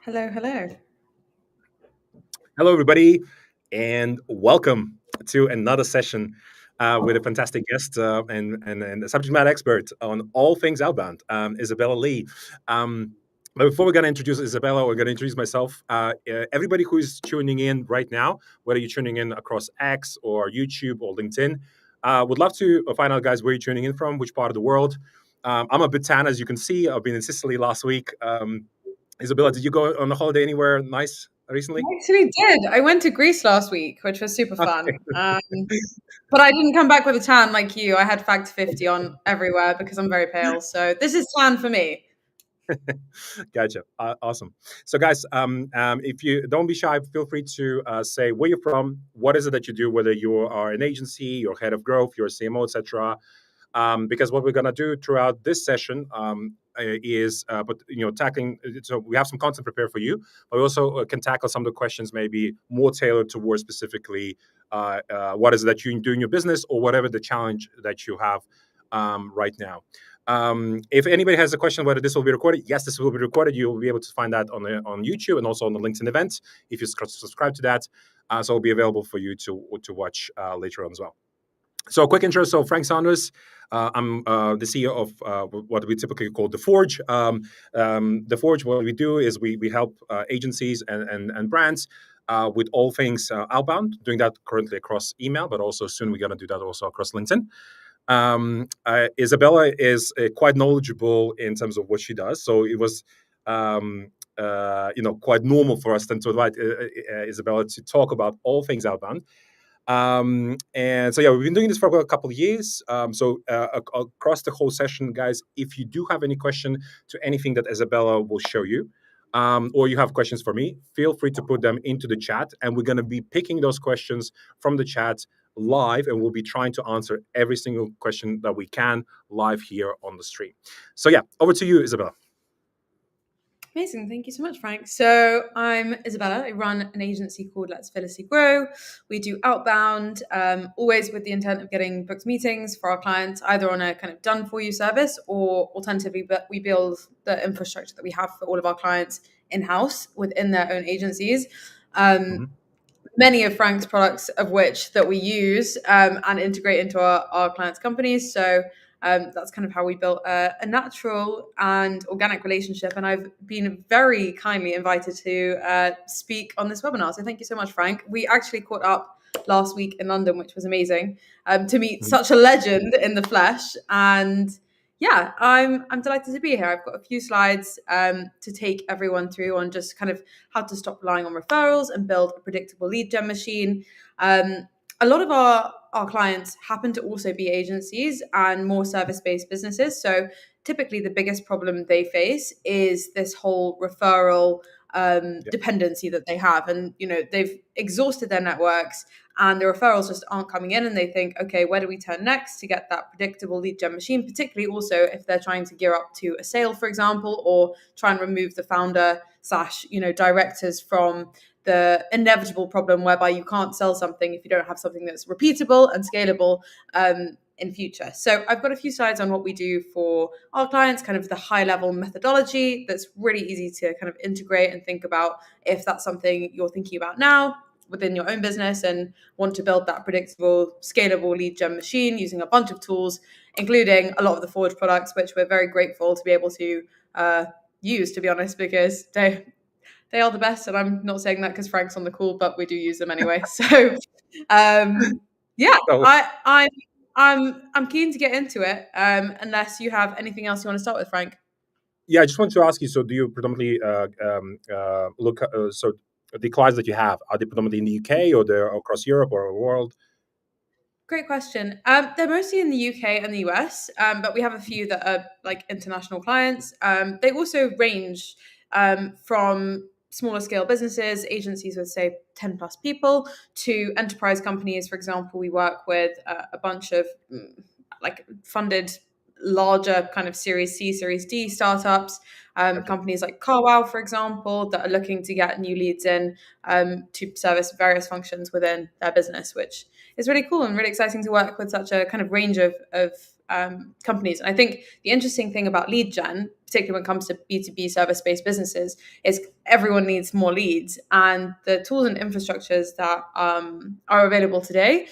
Hello, hello. Hello, everybody, and welcome to another session with a fantastic guest and a subject matter expert on all things outbound, Isabella Lee. But before we're going to introduce Isabella, we're going to introduce myself. Everybody who is tuning in right now, whether you're tuning in across X or YouTube or LinkedIn, would love to find out, guys, where you're tuning in from, which part of the world. I'm a bit tan, as you can see. I've been in Sicily last week. Isabella, did you go on a holiday anywhere nice recently? I actually did. I went to Greece last week, which was super fun. Okay. But I didn't come back with a tan like you. I had Fact 50 on everywhere because I'm very pale. So this is tan for me. Gotcha. Awesome. So, guys, if you don't be shy, feel free to say where you're from, what is it that you do, whether you are an agency, you're head of growth, you're a CMO, etc. Because what we're gonna do throughout this session is, but tackling. So we have some content prepared for you, but we also can tackle some of the questions maybe more tailored towards specifically what is it that you do in your business or whatever the challenge that you have right now. If anybody has a question whether this will be recorded, yes, this will be recorded. You will be able to find that on YouTube and also on the LinkedIn event if you subscribe to that. So it'll be available for you to watch later on as well. So, a quick intro. So, Frank Saunders. I'm the CEO of what we typically call The Forge. The Forge, what we do is we help agencies and brands with all things outbound, doing that currently across email, but also soon we're going to do that also across LinkedIn. Isabella is quite knowledgeable in terms of what she does. So it was, quite normal for us then to invite Isabella to talk about all things outbound. And so, yeah, we've been doing this for a couple of years. Across the whole session, guys, if you do have any question to anything that Isabella will show you, or you have questions for me, feel free to put them into the chat. And we're going to be picking those questions from the chat live, and we'll be trying to answer every single question that we can live here on the stream. So, yeah, over to you, Isabella. Amazing. Thank you so much, Frank. So I'm Isabella. I run an agency called Let's Felicity Grow. We do outbound, always with the intent of getting booked meetings for our clients, either on a kind of done for you service or alternatively, but we build the infrastructure that we have for all of our clients in-house within their own agencies. Mhm. Many of Frank's products of which that we use and integrate into our clients' companies. So that's kind of how we built a natural and organic relationship. And I've been very kindly invited to speak on this webinar. So thank you so much, Frank. We actually caught up last week in London, which was amazing to meet Mhm. such a legend in the flesh. And yeah, I'm delighted to be here. I've got a few slides to take everyone through on just kind of how to stop relying on referrals and build a predictable lead gen machine. A lot of our clients happen to also be agencies and more service-based businesses. So typically the biggest problem they face is this whole referral Yeah. dependency that they have. And, they've exhausted their networks and the referrals just aren't coming in and they think, okay, where do we turn next to get that predictable lead gen machine, particularly also if they're trying to gear up to a sale, for example, or try and remove the founder slash, directors from the inevitable problem whereby you can't sell something if you don't have something that's repeatable and scalable in future. So I've got a few slides on what we do for our clients, kind of the high level methodology that's really easy to kind of integrate and think about if that's something you're thinking about now within your own business and want to build that predictable, scalable lead gen machine using a bunch of tools, including a lot of the Forge products, which we're very grateful to be able to use, to be honest, because they are the best. And I'm not saying that because Frank's on the call, but we do use them anyway. So yeah, So, I'm keen to get into it. Unless you have anything else you want to start with, Frank. yeah, I just want to ask you. So, do you predominantly look? So, the clients that you have are they predominantly in the UK or they're across Europe or the world? Great question. They're mostly in the UK and the US, but we have a few that are like international clients. They also range from smaller scale businesses, agencies with say 10 plus people, to enterprise companies. For example, we work with a bunch of like funded larger kind of Series C, Series D startups, Gotcha. companies like CarWow, for example, that are looking to get new leads in to service various functions within their business, which is really cool and really exciting to work with such a kind of range of companies. And I think the interesting thing about lead gen, particularly when it comes to B2B service-based businesses, is everyone needs more leads. And the tools and infrastructures that are available today,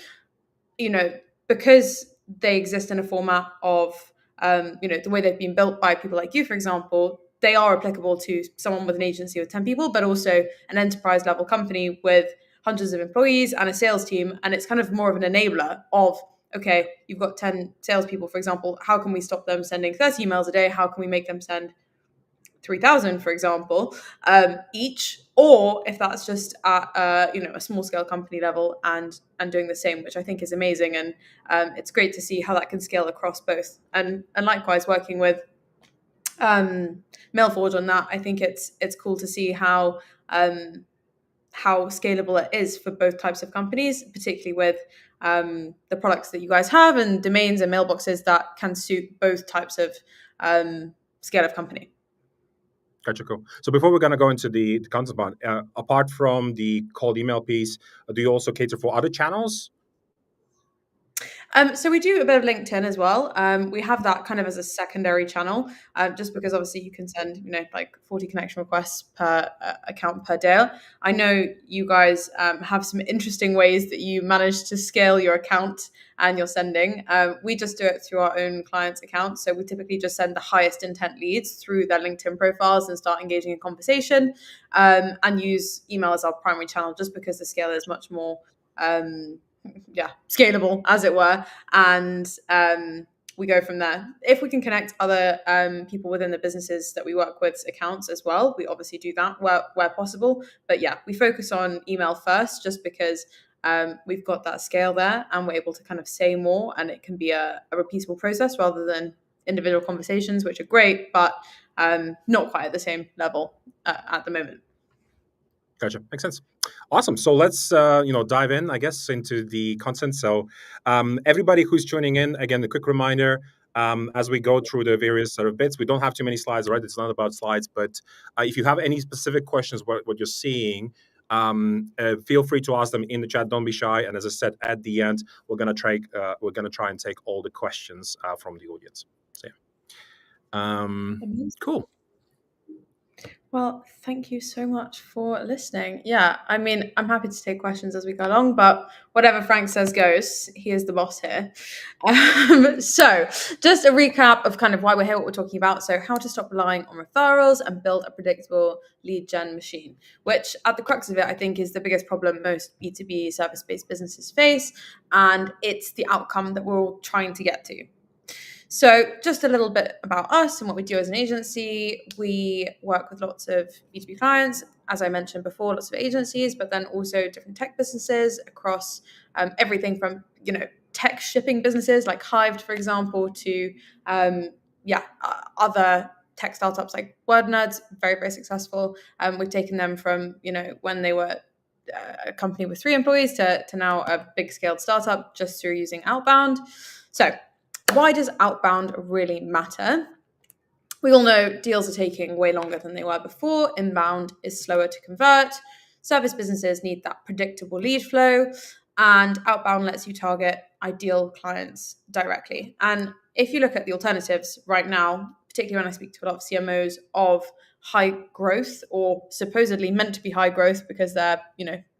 because they exist in a format of, the way they've been built by people like you, for example, they are applicable to someone with an agency with 10 people, but also an enterprise level company with hundreds of employees and a sales team. And it's kind of more of an enabler of, okay, you've got 10 salespeople, for example. How can we stop them sending 30 emails a day? How can we make them send 3,000, for example, each, or if that's just at a small scale company level and doing the same, which I think is amazing. And it's great to see how that can scale across both. And likewise, working with Mailforge on that, I think it's cool to see how scalable it is for both types of companies, particularly with the products that you guys have and domains and mailboxes that can suit both types of scale of company. Gotcha, cool. So before we're going to go into the content part, apart from the cold email piece, do you also cater for other channels? So we do a bit of LinkedIn as well. We have that kind of as a secondary channel, just because obviously you can send, like 40 connection requests per account per day. I know you guys have some interesting ways that you manage to scale your account and your sending. We just do it through our own clients' accounts. So we typically just send the highest intent leads through their LinkedIn profiles and start engaging in conversation, and use email as our primary channel, just because the scale is much more scalable, as it were. And we go from there. If we can connect other people within the businesses that we work with accounts as well, we obviously do that where possible. But yeah, we focus on email first, just because we've got that scale there and we're able to kind of say more, and it can be a repeatable process rather than individual conversations, which are great, but not quite at the same level at the moment. Gotcha. Makes sense. Awesome. So let's dive in, I guess, into the content. So everybody who's tuning in, again, a quick reminder, as we go through the various sort of bits, we don't have too many slides, right? It's not about slides, but if you have any specific questions, what you're seeing, feel free to ask them in the chat. Don't be shy. And as I said, at the end, we're gonna try and take all the questions from the audience. So yeah. Cool. Well, thank you so much for listening. Yeah, I mean, I'm happy to take questions as we go along, but whatever Frank says goes. He is the boss here. So, just a recap of kind of why we're here, what we're talking about. So, how to stop relying on referrals and build a predictable lead gen machine, which at the crux of it, I think, is the biggest problem most B2B service-based businesses face. And it's the outcome that we're all trying to get to. So just a little bit about us and what we do as an agency. We work with lots of B2B clients, as I mentioned before, lots of agencies, but then also different tech businesses across everything from, tech shipping businesses like Hived, for example, to, other tech startups like WordNerds, very, very successful. We've taken them from, when they were a company with 3 employees to now a big scaled startup just through using outbound. So why does outbound really matter? We all know deals are taking way longer than they were before. Inbound is slower to convert. Service businesses need that predictable lead flow, and outbound lets you target ideal clients directly. And if you look at the alternatives right now, particularly when I speak to a lot of CMOs of high growth or supposedly meant to be high growth because they're,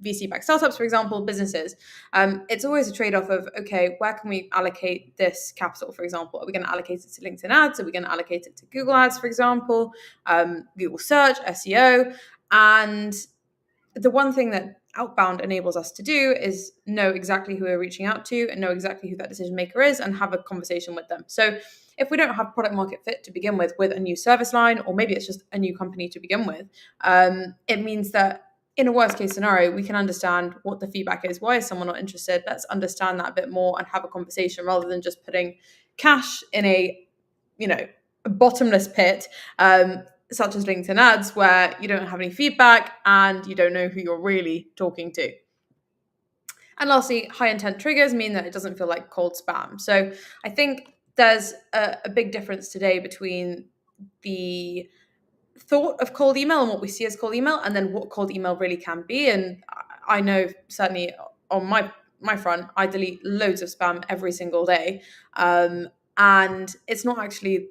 VC-backed startups, for example, businesses, it's always a trade-off of, okay, where can we allocate this capital, for example? Are we going to allocate it to LinkedIn ads? Are we going to allocate it to Google ads, for example, Google search, SEO? And the one thing that outbound enables us to do is know exactly who we're reaching out to and know exactly who that decision maker is and have a conversation with them. So if we don't have product market fit to begin with a new service line, or maybe it's just a new company to begin with, it means that in a worst case scenario, we can understand what the feedback is. Why is someone not interested? Let's understand that a bit more and have a conversation rather than just putting cash in a bottomless pit, such as LinkedIn ads, where you don't have any feedback and you don't know who you're really talking to. And lastly, high intent triggers mean that it doesn't feel like cold spam. So I think there's a big difference today between the thought of cold email and what we see as cold email, and then what cold email really can be. And I know certainly on my front, I delete loads of spam every single day. and it's not actually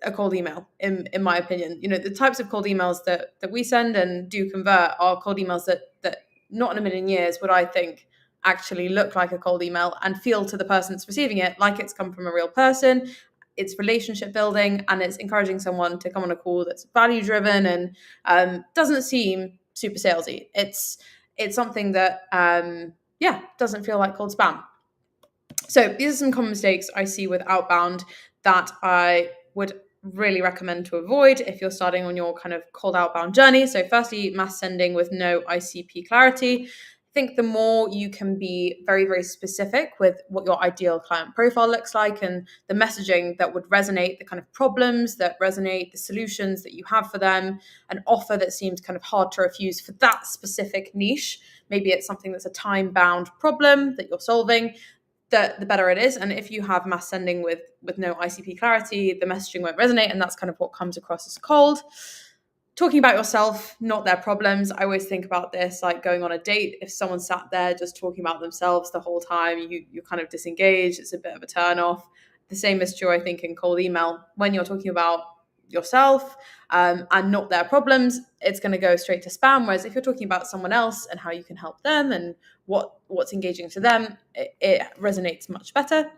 a cold email in my opinion. The types of cold emails that we send and do convert are cold emails that not in a million years would I think actually look like a cold email and feel to the person that's receiving it like it's come from a real person. It's relationship building, and it's encouraging someone to come on a call that's value driven and doesn't seem super salesy. It's something that doesn't feel like cold spam. So these are some common mistakes I see with outbound that I would really recommend to avoid if you're starting on your kind of cold outbound journey. So firstly, mass sending with no ICP clarity. I think the more you can be very, very specific with what your ideal client profile looks like and the messaging that would resonate, the kind of problems that resonate, the solutions that you have for them, an offer that seems kind of hard to refuse for that specific niche. Maybe it's something that's a time-bound problem that you're solving, the better it is. And if you have mass sending with no ICP clarity, the messaging won't resonate, and that's kind of what comes across as cold. Talking about yourself, not their problems. I always think about this like going on a date. If someone sat there just talking about themselves the whole time, you're kind of disengaged. It's a bit of a turn off. The same is true, I think, in cold email. When you're talking about yourself and not their problems, it's going to go straight to spam. Whereas if you're talking about someone else and how you can help them and what's engaging to them, it resonates much better.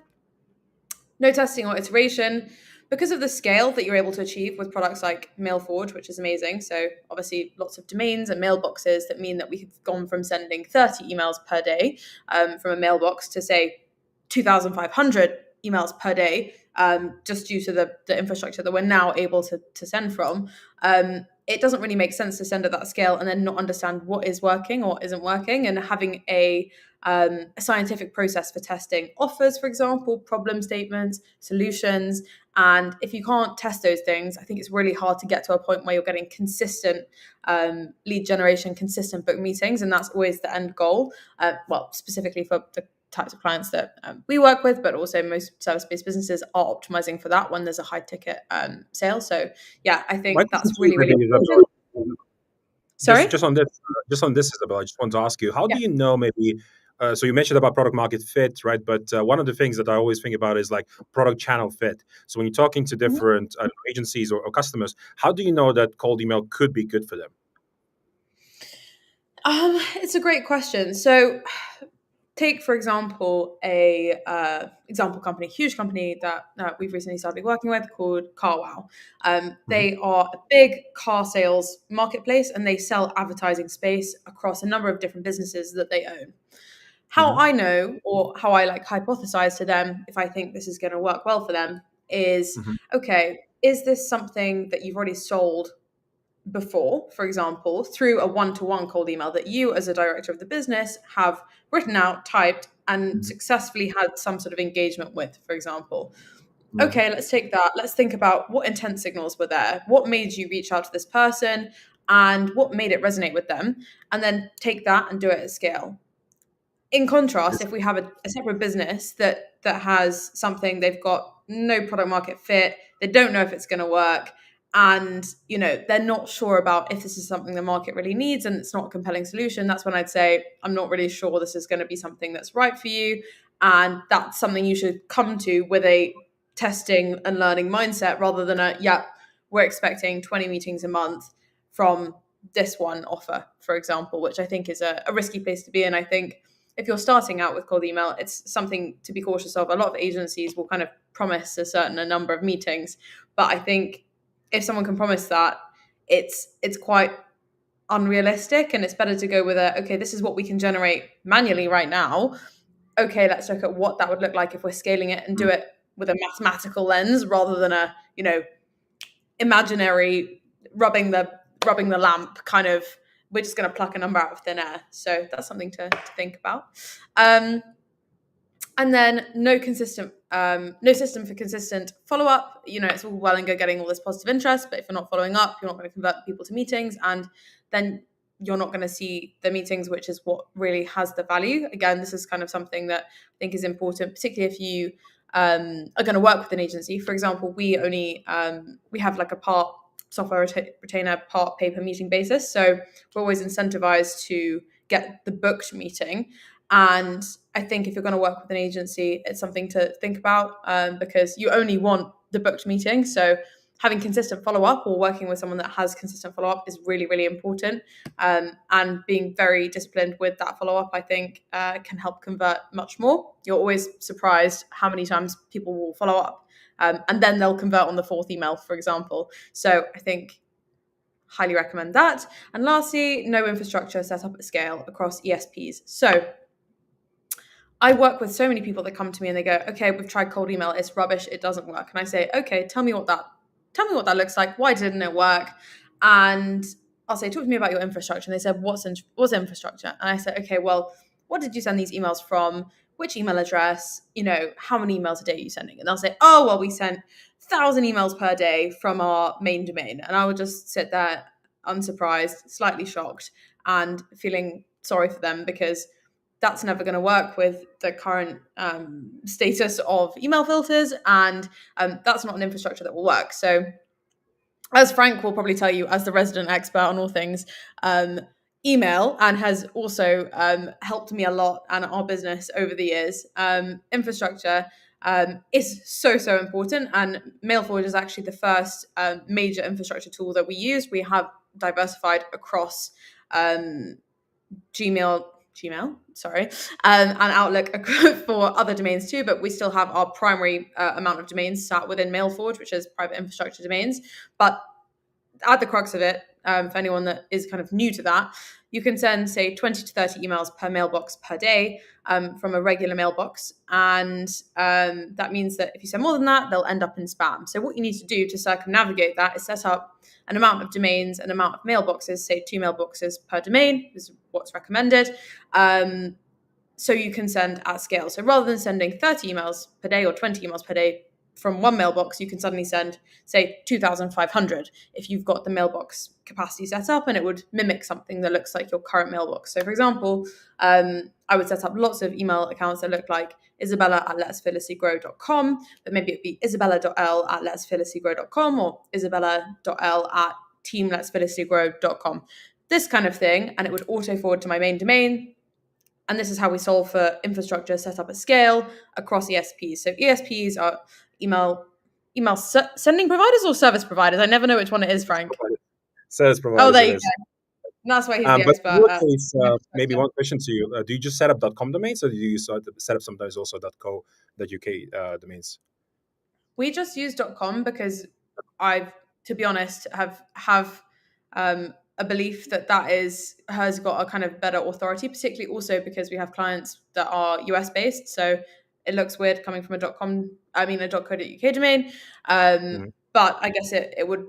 No testing or iteration. Because of the scale that you're able to achieve with products like MailForge, which is amazing. So obviously lots of domains and mailboxes that mean that we have gone from sending 30 emails per day from a mailbox to say 2,500 emails per day, just due to the infrastructure that we're now able to send from. It doesn't really make sense to send at that scale and then not understand what is working or isn't working, and having a scientific process for testing offers, for example, problem statements, solutions. And if you can't test those things, I think it's really hard to get to a point where you're getting consistent lead generation, consistent book meetings. And that's always the end goal. Well, specifically for the types of clients that we work with, but also most service-based businesses are optimizing for that when there's a high ticket sale. So yeah, I My think question that's to you really, really maybe is important. just Sorry? just on this, Isabel, I just want to ask you, how Yeah. do you know maybe? So you mentioned about product market fit, right? But one of the things that I always think about is like product channel fit. So when you're talking to Mhm. different agencies or customers, how do you know that cold email could be good for them? It's a great question. So take, for example, a example company, huge company that we've recently started working with called CarWow. Hmm. They are a big car sales marketplace, and they sell advertising space across a number of different businesses that they own. How Hmm. I know, or how I like hypothesize to them if I think this is going to work well for them, is Hmm. okay, is this something that you've already sold before, for example, through a one-to-one cold email that you as a director of the business have written out, typed, and Hmm. successfully had some sort of engagement with, for example. Yeah. Okay, let's take that. Let's think about what intent signals were there. What made you reach out to this person and what made it resonate with them? And then take that and do it at scale. In contrast, Yes. if we have a separate business that has something, they've got no product market fit, they don't know if it's going to work, and they're not sure about if this is something the market really needs and it's not a compelling solution, that's when I'd say I'm not really sure this is going to be something that's right for you. And that's something you should come to with a testing and learning mindset rather than we're expecting 20 meetings a month from this one offer, for example, which I think is a risky place to be in. I think if you're starting out with cold email, it's something to be cautious of. A lot of agencies will kind of promise a number of meetings, but I think if someone can promise that, it's quite unrealistic, and it's better to go with okay, this is what we can generate manually right now. Okay, let's look at what that would look like if we're scaling it and do Mm. it with a mathematical lens rather than a imaginary rubbing the lamp kind of, we're just going to pluck a number out of thin air. So that's something to think about. And then no system for consistent follow-up. It's all well and good getting all this positive interest, but if you're not following up, you're not going to convert people to meetings, and then you're not going to see the meetings, which is what really has the value. Again, this is kind of something that I think is important, particularly if you are going to work with an agency. For example, we have like a part software retainer, part paper meeting basis. So we're always incentivized to get the booked meeting. And I think if you're going to work with an agency, it's something to think about, because you only want the booked meeting. So having consistent follow up or working with someone that has consistent follow up is really, really important. And being very disciplined with that follow up, I think, can help convert much more. You're always surprised how many times people will follow up, and then they'll convert on the fourth email, for example. So I think highly recommend that. And lastly, no infrastructure set up at scale across ESPs. So I work with so many people that come to me and they go, okay, we've tried cold email, it's rubbish, it doesn't work. And I say, okay, tell me what that looks like. Why didn't it work? And I'll say, talk to me about your infrastructure. And they said, what's infrastructure? And I said, okay, well, what did you send these emails from? Which email address? How many emails a day are you sending? And they'll say, oh, well, we sent 1,000 emails per day from our main domain. And I would just sit there unsurprised, slightly shocked, and feeling sorry for them, because that's never going to work with the current status of email filters, and that's not an infrastructure that will work. So, as Frank will probably tell you, as the resident expert on all things email, and has also helped me a lot and our business over the years, infrastructure is so important. And MailForward is actually the first major infrastructure tool that we use. We have diversified across Gmail, sorry, and Outlook for other domains too, but we still have our primary amount of domains sat within MailForward, which is private infrastructure domains. But at the crux of it, for anyone that is kind of new to that, you can send, say, 20 to 30 emails per mailbox per day from a regular mailbox. And that means that if you send more than that, they'll end up in spam. So what you need to do to circumnavigate that is set up an amount of domains, an amount of mailboxes, say 2 mailboxes per domain is what's recommended. So you can send at scale. So rather than sending 30 emails per day or 20 emails per day from one mailbox, you can suddenly send, say, 2,500 if you've got the mailbox capacity set up, and it would mimic something that looks like your current mailbox. So, for example, I would set up lots of email accounts that look like Isabella@letsfearlesslygrow.com, but maybe it'd be Isabella.l@letsfearlesslygrow.com or Isabella.l@teamletsfearlesslygrow.com. This kind of thing, and it would auto forward to my main domain. And this is how we solve for infrastructure set up at scale across ESPs. So ESPs are email sending providers or service providers. I never know which one it is, Frank. Service Oh, providers there it you is. go. And that's why he's the But expert in your at case, maybe infrastructure. one question to you: do you just set up .com domains, or do you set up sometimes also .co.uk domains? We just use .com because I've, to be honest, have a belief that has got a kind of better authority, particularly also because we have clients that are US based. So it looks weird coming from a .co.uk domain. Mhm. But I guess it would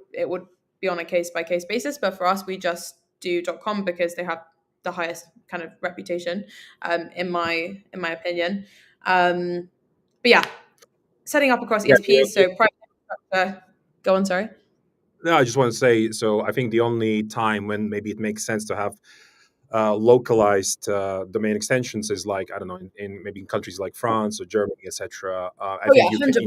be on a case by case basis. But for us, we just do .com because they have the highest kind of reputation, in my opinion. But yeah, setting up across Yeah, ESPs, so private infrastructure. Go on, sorry. no, I just want to say, so I think the only time when maybe it makes sense to have localized domain extensions is like, I don't know, in maybe in countries like France or Germany, etc. I Oh yeah, think UK, 100%.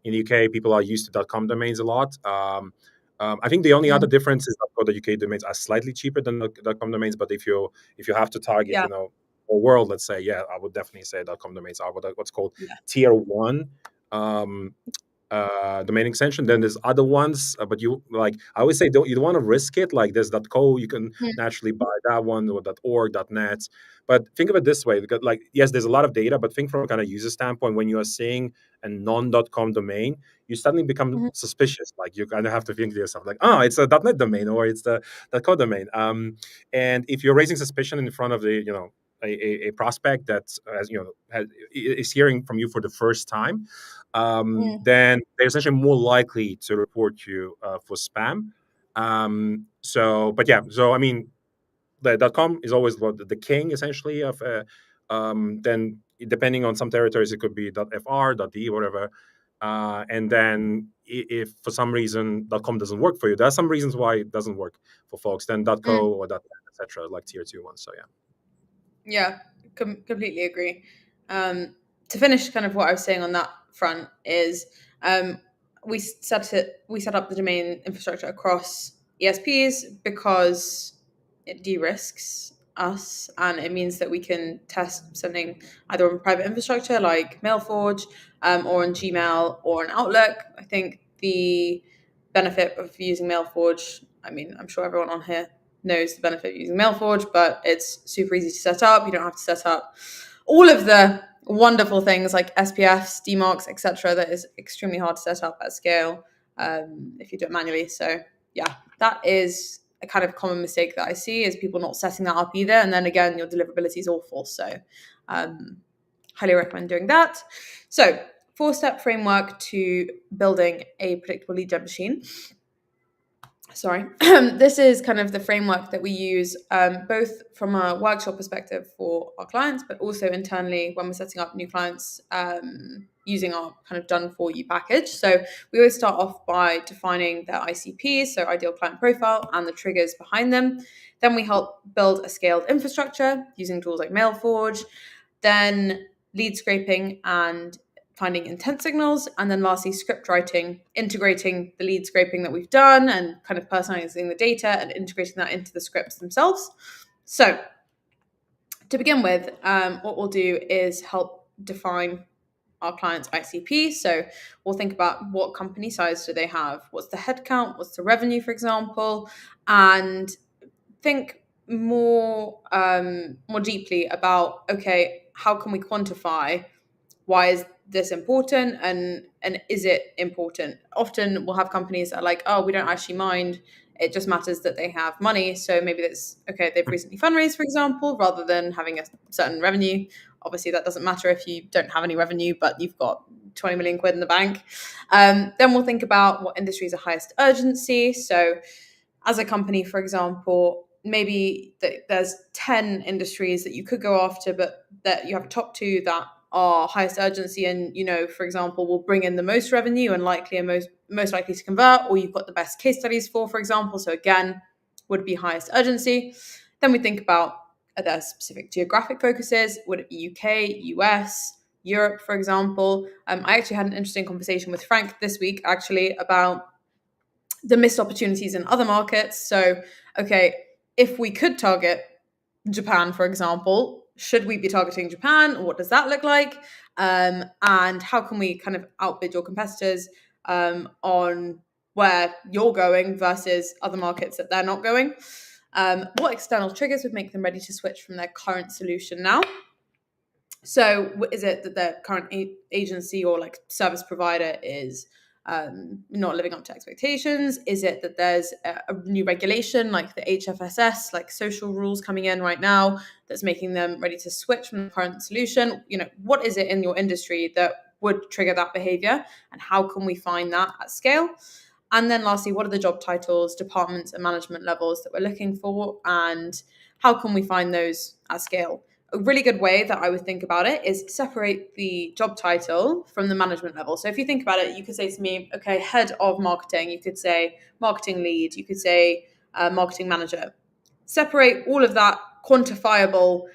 in the UK, people are used to .com domains a lot. I think the only other difference is that .co.uk domains are slightly cheaper than .com domains. But if you have to target, Yeah, a world, let's say, yeah, I would definitely say .com domains are what's called yeah. tier one. Um, Domain extension. Then there's other ones, but you like I always say you don't want to risk it. Like there's .co, you can Mm, naturally buy that one, or .org, .net. But think of it this way: because, like, yes, there's a lot of data, but think from a kind of user standpoint. When you are seeing a non.com domain, you suddenly become mhm, suspicious. Like you kind of have to think to yourself, like, oh, it's a .net domain or it's the .co domain. And if you're raising suspicion in front of the a prospect that is hearing from you for the first time, mm, then they're essentially more likely to report you for spam. But yeah, so I mean, the .com is always the king essentially of. Then depending on some territories, it could be .fr, .de, whatever. And then if for some reason .com doesn't work for you, there are some reasons why it doesn't work for folks. Then mm. .co or .net, etc., like tier two ones. So yeah. Yeah, completely agree. To finish, kind of what I was saying on that front is, um, we set up the domain infrastructure across ESPs because it de-risks us, and it means that we can test something either on private infrastructure like MailForge, or on Gmail or on Outlook. I think the benefit of using MailForge, I mean, I'm sure everyone on here knows the benefit of using MailForge, but it's super easy to set up. You don't have to set up all of the wonderful things like SPFs, DMARCs, etc. That is extremely hard to set up at scale if you do it manually. So yeah, that is a kind of common mistake that I see, is people not setting that up either. And then again, your deliverability is awful. So highly recommend doing that. So 4-step framework to building a predictable lead gen machine. Sorry, this is kind of the framework that we use both from a workshop perspective for our clients, but also internally when we're setting up new clients using our kind of done for you package. So we always start off by defining their ICPs, so ideal client profile, and the triggers behind them. Then we help build a scaled infrastructure using tools like MailForge, then lead scraping and finding intent signals, and then lastly, script writing, integrating the lead scraping that we've done and kind of personalizing the data and integrating that into the scripts themselves. So to begin with, what we'll do is help define our client's ICP. So we'll think about what company size do they have, what's the headcount, what's the revenue, for example, and think more deeply about, okay, how can we quantify why is this important, and is it important? Often we'll have companies that are like, oh, we don't actually mind, it just matters that they have money. So maybe that's okay, they've recently fundraised, for example, rather than having a certain revenue. Obviously that doesn't matter if you don't have any revenue but you've got 20 million quid in the bank. Then we'll think about what industries are highest urgency. So as a company, for example, maybe there's 10 industries that you could go after, but that you have a top 2 that are highest urgency and, for example, will bring in the most revenue and likely and most likely to convert, or you've got the best case studies for example. So again, would be highest urgency. Then we think about, are there specific geographic focuses? Would it be UK, US, Europe, for example? I actually had an interesting conversation with Frank this week, actually, about the missed opportunities in other markets. So, okay, if we could target Japan, for example, should we be targeting Japan? What does that look like? And how can we kind of outbid your competitors on where you're going versus other markets that they're not going? What external triggers would make them ready to switch from their current solution now? So is it that their current agency or like service provider is not living up to expectations? Is it that there's a new regulation like the HFSS, like social rules coming in right now, that's making them ready to switch from the current solution? What is it in your industry that would trigger that behavior, and how can we find that at scale? And then lastly, what are the job titles, departments, and management levels that we're looking for, and how can we find those at scale? A really good way that I would think about it is separate the job title from the management level. So if you think about it, you could say to me, okay, head of marketing, you could say marketing lead, you could say marketing manager. Separate all of that quantifiable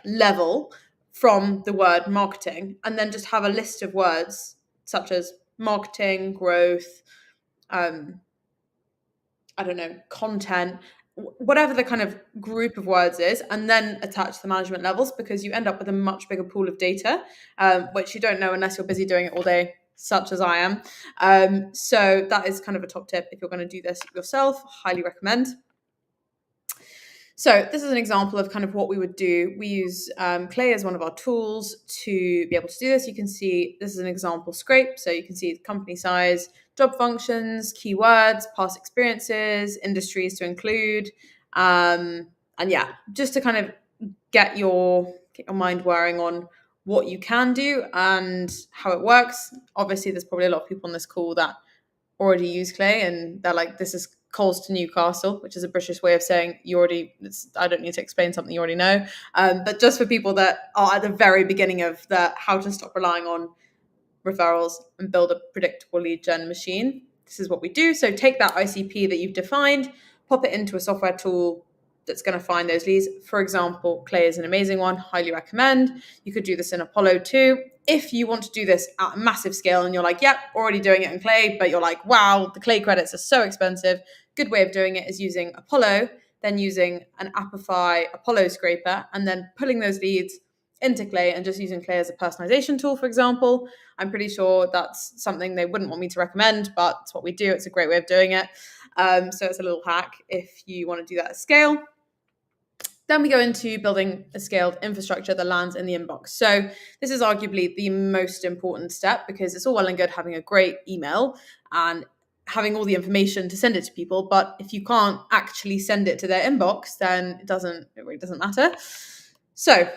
level from the word marketing, and then just have a list of words such as marketing, growth, content, whatever the kind of group of words is, and then attach the management levels, because you end up with a much bigger pool of data, which you don't know unless you're busy doing it all day, such as I am. So that is kind of a top tip if you're going to do this yourself. Highly recommend. So this is an example of kind of what we would do. We use Clay as one of our tools to be able to do this. You can see this is an example scrape. So you can see the company size, job functions, keywords, past experiences, industries to include. And yeah, just to kind of get your mind whirring on what you can do and how it works. Obviously, there's probably a lot of people on this call that already use Clay and they're like, this is calls to Newcastle, which is a British way of saying I don't need to explain something you already know. But just for people that are at the very beginning of the how to stop relying on referrals and build a predictable lead gen machine, this is what we do. So take that ICP that you've defined, pop it into a software tool that's going to find those leads. For example, Clay is an amazing one, highly recommend. You could do this in Apollo too. If you want to do this at a massive scale and you're like, yep, already doing it in Clay, but you're like, wow, the Clay credits are so expensive. Good way of doing it is using Apollo, then using an Apify Apollo scraper, and then pulling those leads into Clay and just using Clay as a personalization tool, for example. I'm pretty sure that's something they wouldn't want me to recommend, but it's what we do. It's a great way of doing it. So it's a little hack if you want to do that at scale. Then we go into building a scaled infrastructure that lands in the inbox. So this is arguably the most important step, because it's all well and good having a great email and having all the information to send it to people, but if you can't actually send it to their inbox, then it really doesn't matter. So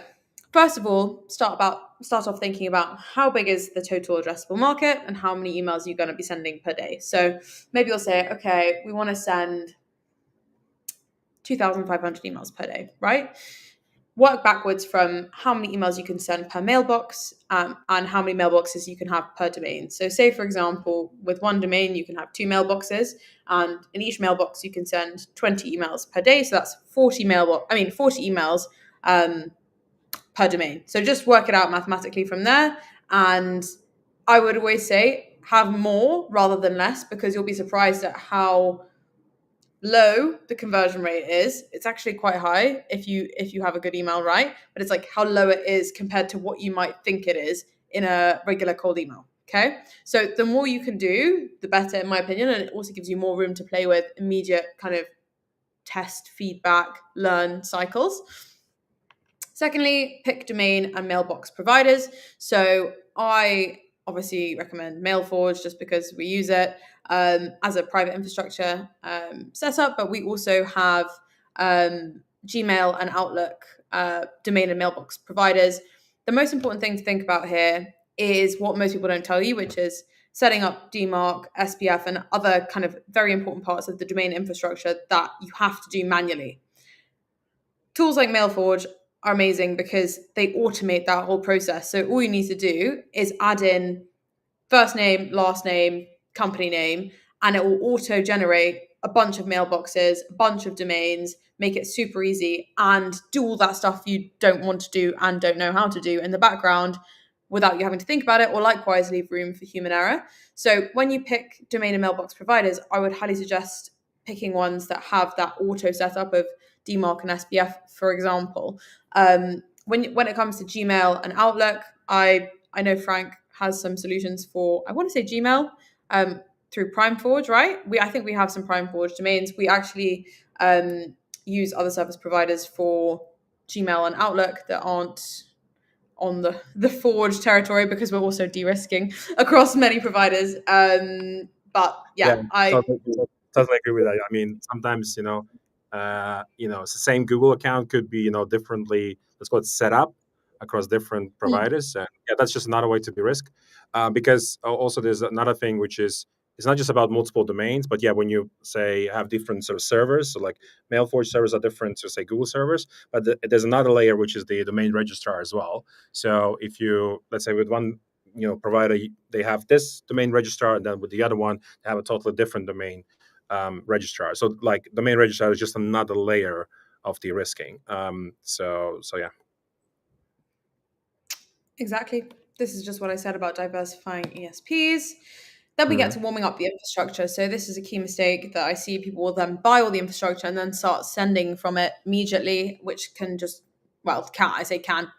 first of all, start off thinking about how big is the total addressable market and how many emails you're going to be sending per day. So maybe you'll say, okay, we want to send 2,500 emails per day, right? Work backwards from how many emails you can send per mailbox, and how many mailboxes you can have per domain. So say, for example, with one domain, you can have 2 mailboxes, and in each mailbox, you can send 20 emails per day. So that's 40 emails per domain. So just work it out mathematically from there. And I would always say have more rather than less, because you'll be surprised at how low the conversion rate is. It's actually quite high if you have a good email, right? But it's like how low it is compared to what you might think it is in a regular cold email. Okay, so the more you can do, the better, in my opinion, and it also gives you more room to play with immediate kind of test, feedback, learn cycles. Secondly, pick domain and mailbox providers. So I obviously recommend MailForge just because we use it as a private infrastructure setup, but we also have Gmail and Outlook domain and mailbox providers. The most important thing to think about here is what most people don't tell you, which is setting up DMARC, SPF, and other kind of very important parts of the domain infrastructure that you have to do manually. Tools like MailForge are amazing because they automate that whole process. So all you need to do is add in first name, last name, company name, and it will auto generate a bunch of mailboxes, a bunch of domains, make it super easy, and do all that stuff you don't want to do and don't know how to do in the background without you having to think about it, or likewise leave room for human error. So when you pick domain and mailbox providers, I would highly suggest picking ones that have that auto setup of DMARC and SPF, for example. When it comes to Gmail and Outlook, I know Frank has some solutions for, I want to say Gmail, through PrimeForge, right? I think we have some PrimeForge domains. We actually use other service providers for Gmail and Outlook that aren't on the Forge territory, because we're also de-risking across many providers. But Yeah, yeah, I totally agree with that. I mean, sometimes it's the same Google account could be differently, let's call it, set up across different providers, and yeah, that's just another way to de-risk. Because also there's another thing, which is it's not just about multiple domains, but yeah, when you say have different sort of servers, so like MailForge servers are different to say Google servers, but there's another layer which is the domain registrar as well. So if you, let's say, with one provider, they have this domain registrar, and then with the other one they have a totally different domain registrar. So like domain registrar is just another layer of de-risking. So yeah. Exactly. This is just what I said about diversifying ESPs. Then we get Mhm. to warming up the infrastructure. So this is a key mistake that I see. People will then buy all the infrastructure and then start sending from it immediately, which can just, well,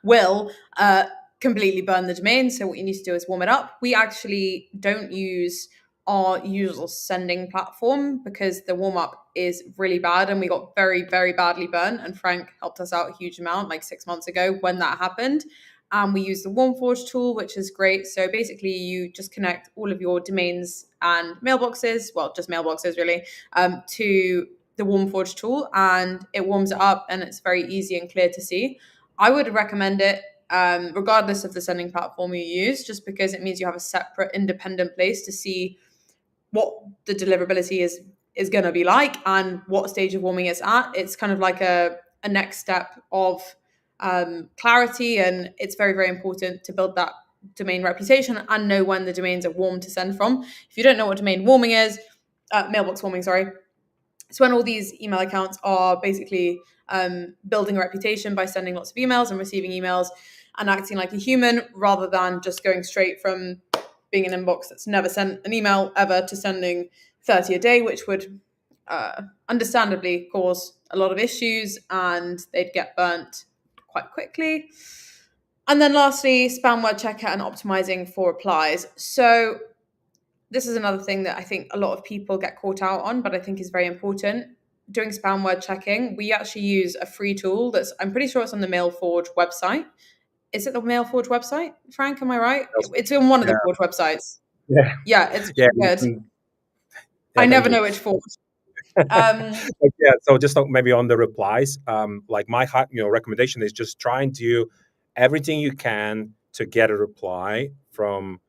will completely burn the domain. So what you need to do is warm it up. We actually don't use our usual sending platform because the warm up is really bad, and we got very, very badly burnt. And Frank helped us out a huge amount like 6 months ago when that happened. We use the WarmForge tool, which is great. So basically, you just connect all of your domains and mailboxes, well, just mailboxes really, to the WarmForge tool, and it warms it up, and it's very easy and clear to see. I would recommend it regardless of the sending platform you use, just because it means you have a separate, independent place to see what the deliverability is going to be like and what stage of warming it's at. It's kind of like a next step of clarity, and it's very, very important to build that domain reputation and know when the domains are warm to send from. If you don't know what domain warming is, mailbox warming, sorry. So when all these email accounts are basically building a reputation by sending lots of emails and receiving emails and acting like a human, rather than just going straight from being an inbox that's never sent an email ever to sending 30 a day, which would understandably cause a lot of issues and they'd get burnt quite quickly. And then lastly, spam word checker and optimizing for replies. So this is another thing that I think a lot of people get caught out on, but I think is very important. Doing spam word checking, we actually use a free tool that's, I'm pretty sure it's on the MailForge website. Is it the MailForge website, Frank? Am I right? It's on one of Yeah, the Forge websites. yeah, Yeah, it's yeah, really good. yeah. I Thank never you. know which Forge. Um, Yeah, so just maybe on the replies, like my recommendation is just try and do everything you can to get a reply from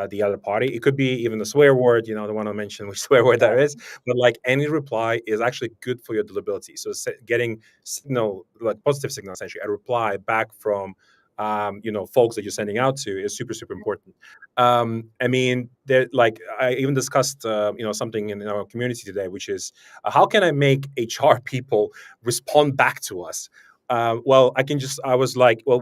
the other party. It could be even a swear word, the one I mentioned, which swear word that is, but like any reply is actually good for your deliverability. So getting signal, like positive signal, essentially a reply back from folks that you're sending out to is super super important. I mean, like I even discussed something in our community today, which is how can I make HR people respond back to us? Well, I was like, well,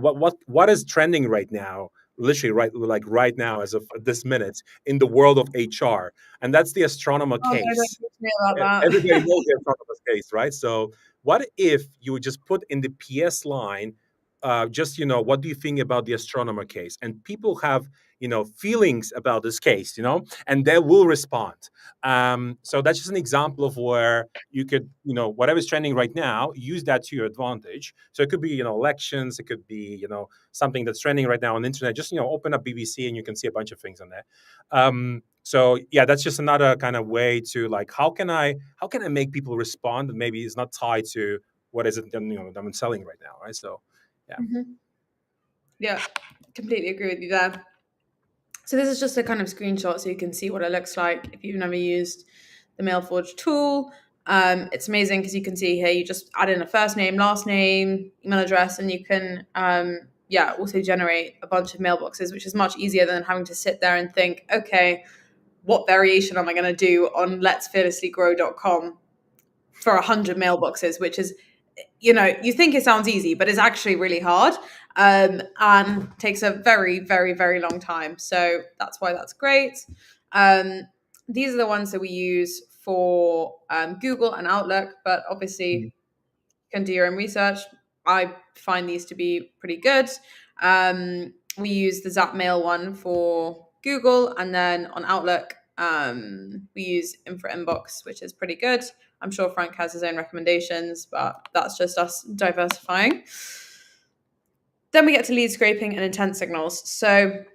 what is trending right now? Literally, right now, as of this minute, in the world of HR, and that's the astronomer oh no, don't case. talk to me about Everybody that. knows the astronomer's case, right? So, what if you would just put in the PS line, just what do you think about the astronomer case? And people have feelings about this case, and they will respond. So that's just an example of where you could, whatever's trending right now, use that to your advantage. So it could be, elections, it could be, something that's trending right now on the internet. Just, open up BBC and you can see a bunch of things on there. So yeah, that's just another kind of way to like, how can I make people respond? And maybe it's not tied to what is it that I'm selling right now, right? So yeah. Mhm. Yeah, completely agree with you there. So this is just a kind of screenshot so you can see what it looks like if you've never used the MailForge tool. It's amazing because you can see here you just add in a first name, last name, email address, and you can also generate a bunch of mailboxes, which is much easier than having to sit there and think, okay, what variation am I going to do on letsfearlesslygrow.com for 100 mailboxes, which is, you think it sounds easy, but it's actually really hard, and takes a very, very, very long time. So that's why that's great. Um, these are the ones that we use for Google and Outlook, but obviously Mhm. you can do your own research. I find these to be pretty good. We use the Zap Mail one for Google, and then on Outlook, we use Infra Inbox, which is pretty good. I'm sure Frank has his own recommendations, but that's just us diversifying. Then we get to lead scraping and intent signals. So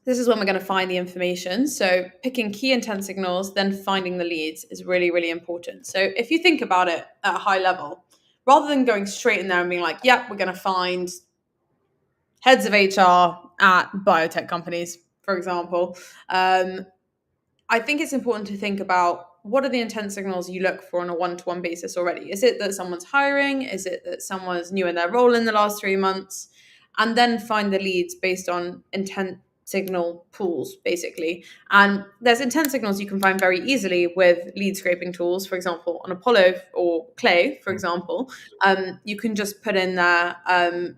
this is when we're going to find the information. So picking key intent signals, then finding the leads is really, really important. So if you think about it at a high level, rather than going straight in there and being like, yep, we're going to find heads of HR at biotech companies, for example, I think it's important to think about what are the intent signals you look for on a one-to-one basis already. Is it that someone's hiring? Is it that someone's new in their role in the last 3 months? And then find the leads based on intent signal pools, basically. And there's intent signals you can find very easily with lead scraping tools. For example, on Apollo or Clay, for example, you can just put in there,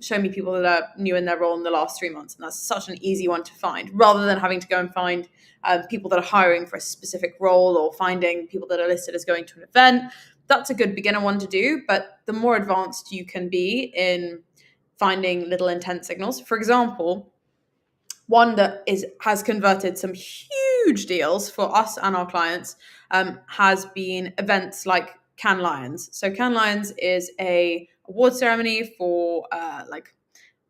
show me people that are new in their role in the last 3 months. And that's such an easy one to find, rather than having to go and find people that are hiring for a specific role or finding people that are listed as going to an event. That's a good beginner one to do, but the more advanced you can be in finding little intent signals. For example, one that has converted some huge deals for us and our clients has been events like Cannes Lions. So Cannes Lions is a award ceremony for like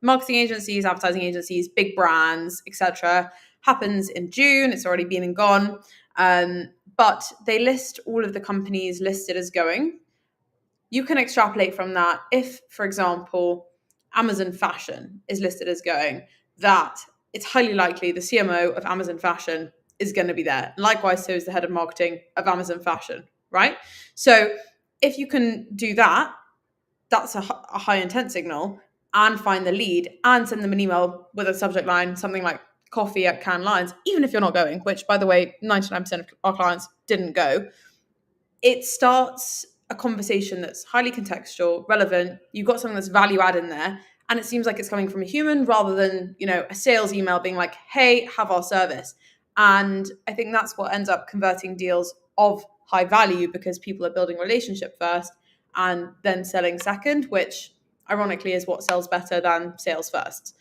marketing agencies, advertising agencies, big brands, etc. Happens in June. It's already been and gone. But they list all of the companies listed as going. You can extrapolate from that. If, for example, Amazon Fashion is listed as going, that it's highly likely the CMO of Amazon Fashion is going to be there. Likewise, so is the head of marketing of Amazon Fashion, right? So if you can do that, that's a high intent signal, and find the lead and send them an email with a subject line, something like coffee at Cannes Lions, even if you're not going, which by the way, 99% of our clients didn't go. It starts a conversation that's highly contextual, relevant. You've got something that's value add in there, and it seems like it's coming from a human rather than, a sales email being like, hey, have our service. And I think that's what ends up converting deals of high value, because people are building relationship first and then selling second, which ironically is what sells better than sales first.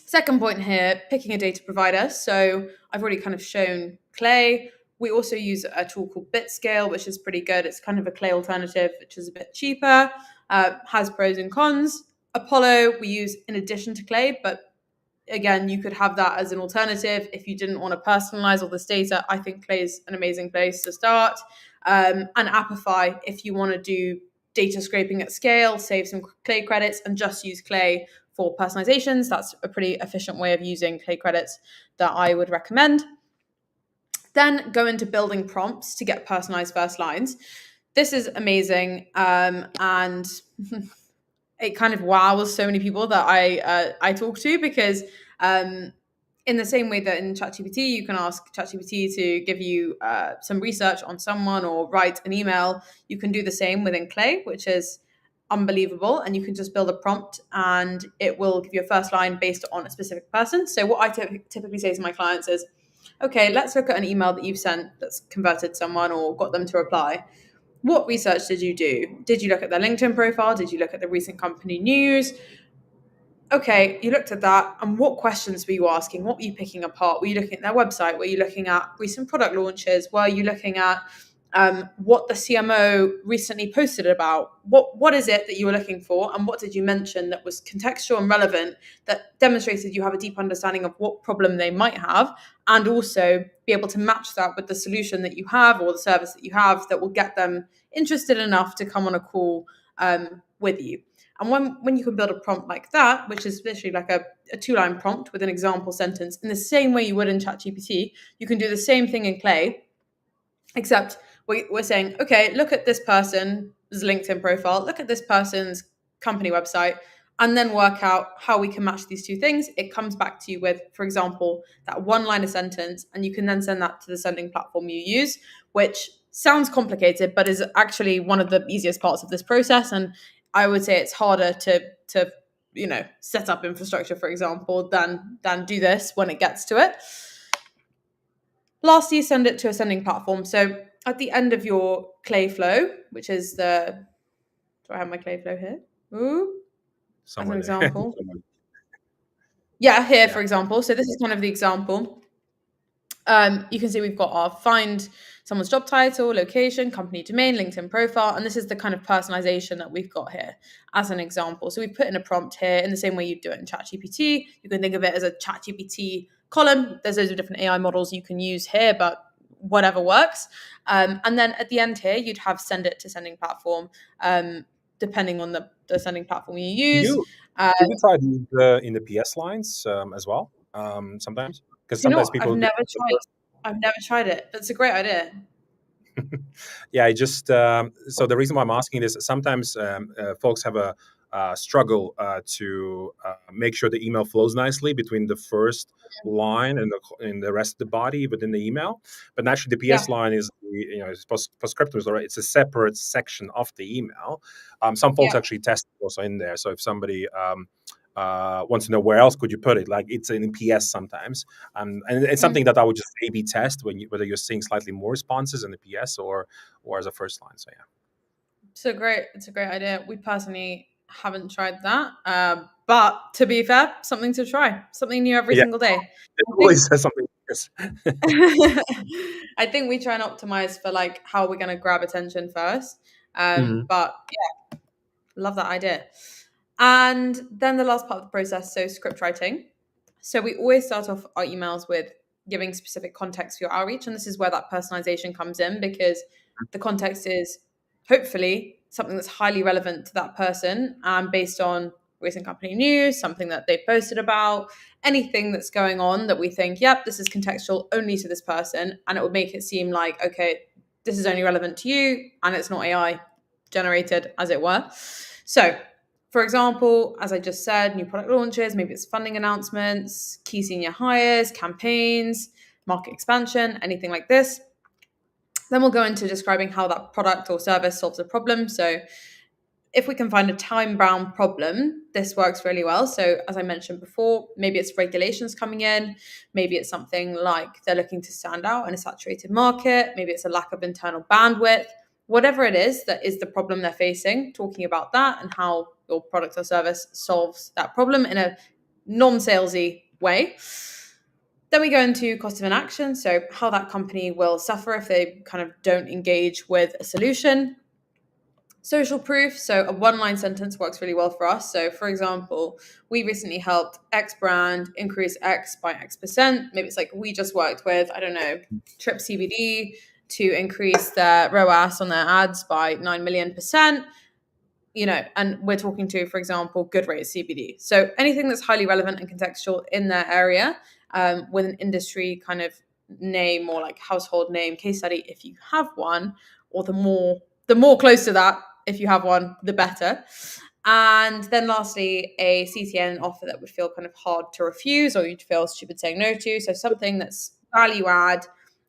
Second point here, picking a data provider. So I've already kind of shown Clay. We also use a tool called BitScale, which is pretty good. It's kind of a Clay alternative, which is a bit cheaper, has pros and cons. Apollo we use in addition to Clay, but again, you could have that as an alternative if you didn't want to personalize all this data. I think Clay is an amazing place to start. And Apify, if you want to do data scraping at scale, save some Clay credits and just use Clay for personalizations. That's a pretty efficient way of using Clay credits that I would recommend. Then go into building prompts to get personalized first lines. This is amazing. And it kind of wows so many people that I talk to, because in the same way that in ChatGPT you can ask ChatGPT to give you some research on someone or write an email, you can do the same within Clay, which is unbelievable. And you can just build a prompt and it will give you a first line based on a specific person. So what I typically say to my clients is, okay, let's look at an email that you've sent that's converted someone or got them to reply. What research did you do? Did you look at their LinkedIn profile? Did you look at the recent company news? Okay, you looked at that. And what questions were you asking? What were you picking apart? Were you looking at their website? Were you looking at recent product launches? Were you looking at what the CMO recently posted about? What is it that you were looking for? And what did you mention that was contextual and relevant, that demonstrated you have a deep understanding of what problem they might have, and also be able to match that with the solution that you have or the service that you have that will get them interested enough to come on a call with you. And when you can build a prompt like that, which is literally like a 2-line prompt with an example sentence, in the same way you would in ChatGPT, you can do the same thing in Clay, except we're saying, okay, look at this person's LinkedIn profile, look at this person's company website, and then work out how we can match these two things. It comes back to you with, for example, that one-liner sentence, and you can then send that to the sending platform you use, which sounds complicated, but is actually one of the easiest parts of this process. And I would say it's harder to set up infrastructure, for example, than do this when it gets to it. Lastly, send it to a sending platform. So at the end of your Clay flow, which is do I have my Clay flow here? Ooh, Somewhere as an there. example. Yeah, here, Yeah. for example. So this is kind of the example. You can see we've got our find someone's job title, location, company domain, LinkedIn profile, and this is the kind of personalization that we've got here as an example. So we put in a prompt here in the same way you do it in ChatGPT. You can think of it as a ChatGPT column. There's loads of different AI models you can use here, but whatever works. And then at the end here, you'd have send it to sending platform, depending on the sending platform you use. Do you try in the PS lines as well? Sometimes, because You know sometimes what? people do the first. I've never tried it, but it's a great idea. Yeah, I just so the reason why I'm asking this, sometimes folks have a struggle to make sure the email flows nicely between the first line and the rest of the body within the email. But naturally, the Yeah. PS line is it's postscriptum, so it's a separate section of the email. Some folks Yeah. actually test it also in there. So if somebody wants to know where else could you put it, like it's in PS sometimes, and it's something that I would just A/B test whether you're seeing slightly more responses in the PS or as a first line. So yeah. It's a great idea. We personally haven't tried that. But to be fair, something to try. Something new every Yeah, single day. it I think always says something like this. I think we try and optimize for like how we're gonna grab attention first. Mhm. But yeah, love that idea. And then the last part of the process, so script writing. So we always start off our emails with giving specific context for your outreach. And this is where that personalization comes in, because the context is hopefully something that's highly relevant to that person and based on recent company news, something that they posted about, anything that's going on that we think, yep, this is contextual only to this person. And it would make it seem like, okay, this is only relevant to you and it's not AI generated, as it were. So for example, as I just said, new product launches, maybe it's funding announcements, key senior hires, campaigns, market expansion, anything like this. Then we'll go into describing how that product or service solves a problem. So if we can find a time-bound problem, this works really well. So as I mentioned before, maybe it's regulations coming in, maybe it's something like they're looking to stand out in a saturated market, maybe it's a lack of internal bandwidth. whatever it is that is the problem they're facing, talking about that and how your product or service solves that problem in a non-salesy way. Then we go into cost of inaction, so how that company will suffer if they kind of don't engage with a solution. Social proof, so a one-line sentence works really well for us. So for example, we recently helped X brand increase X by X%. Maybe it's like we just worked with, I don't know, Trip CBD to increase their ROAS on their ads by 9 million percent. And we're talking to, for example, Good Rates CBD. So anything that's highly relevant and contextual in their area, with an industry kind of name or like household name case study, if you have one, or the more close to that, if you have one, the better. And then lastly, a CTN offer that would feel kind of hard to refuse or you'd feel stupid saying no to. So something that's value add.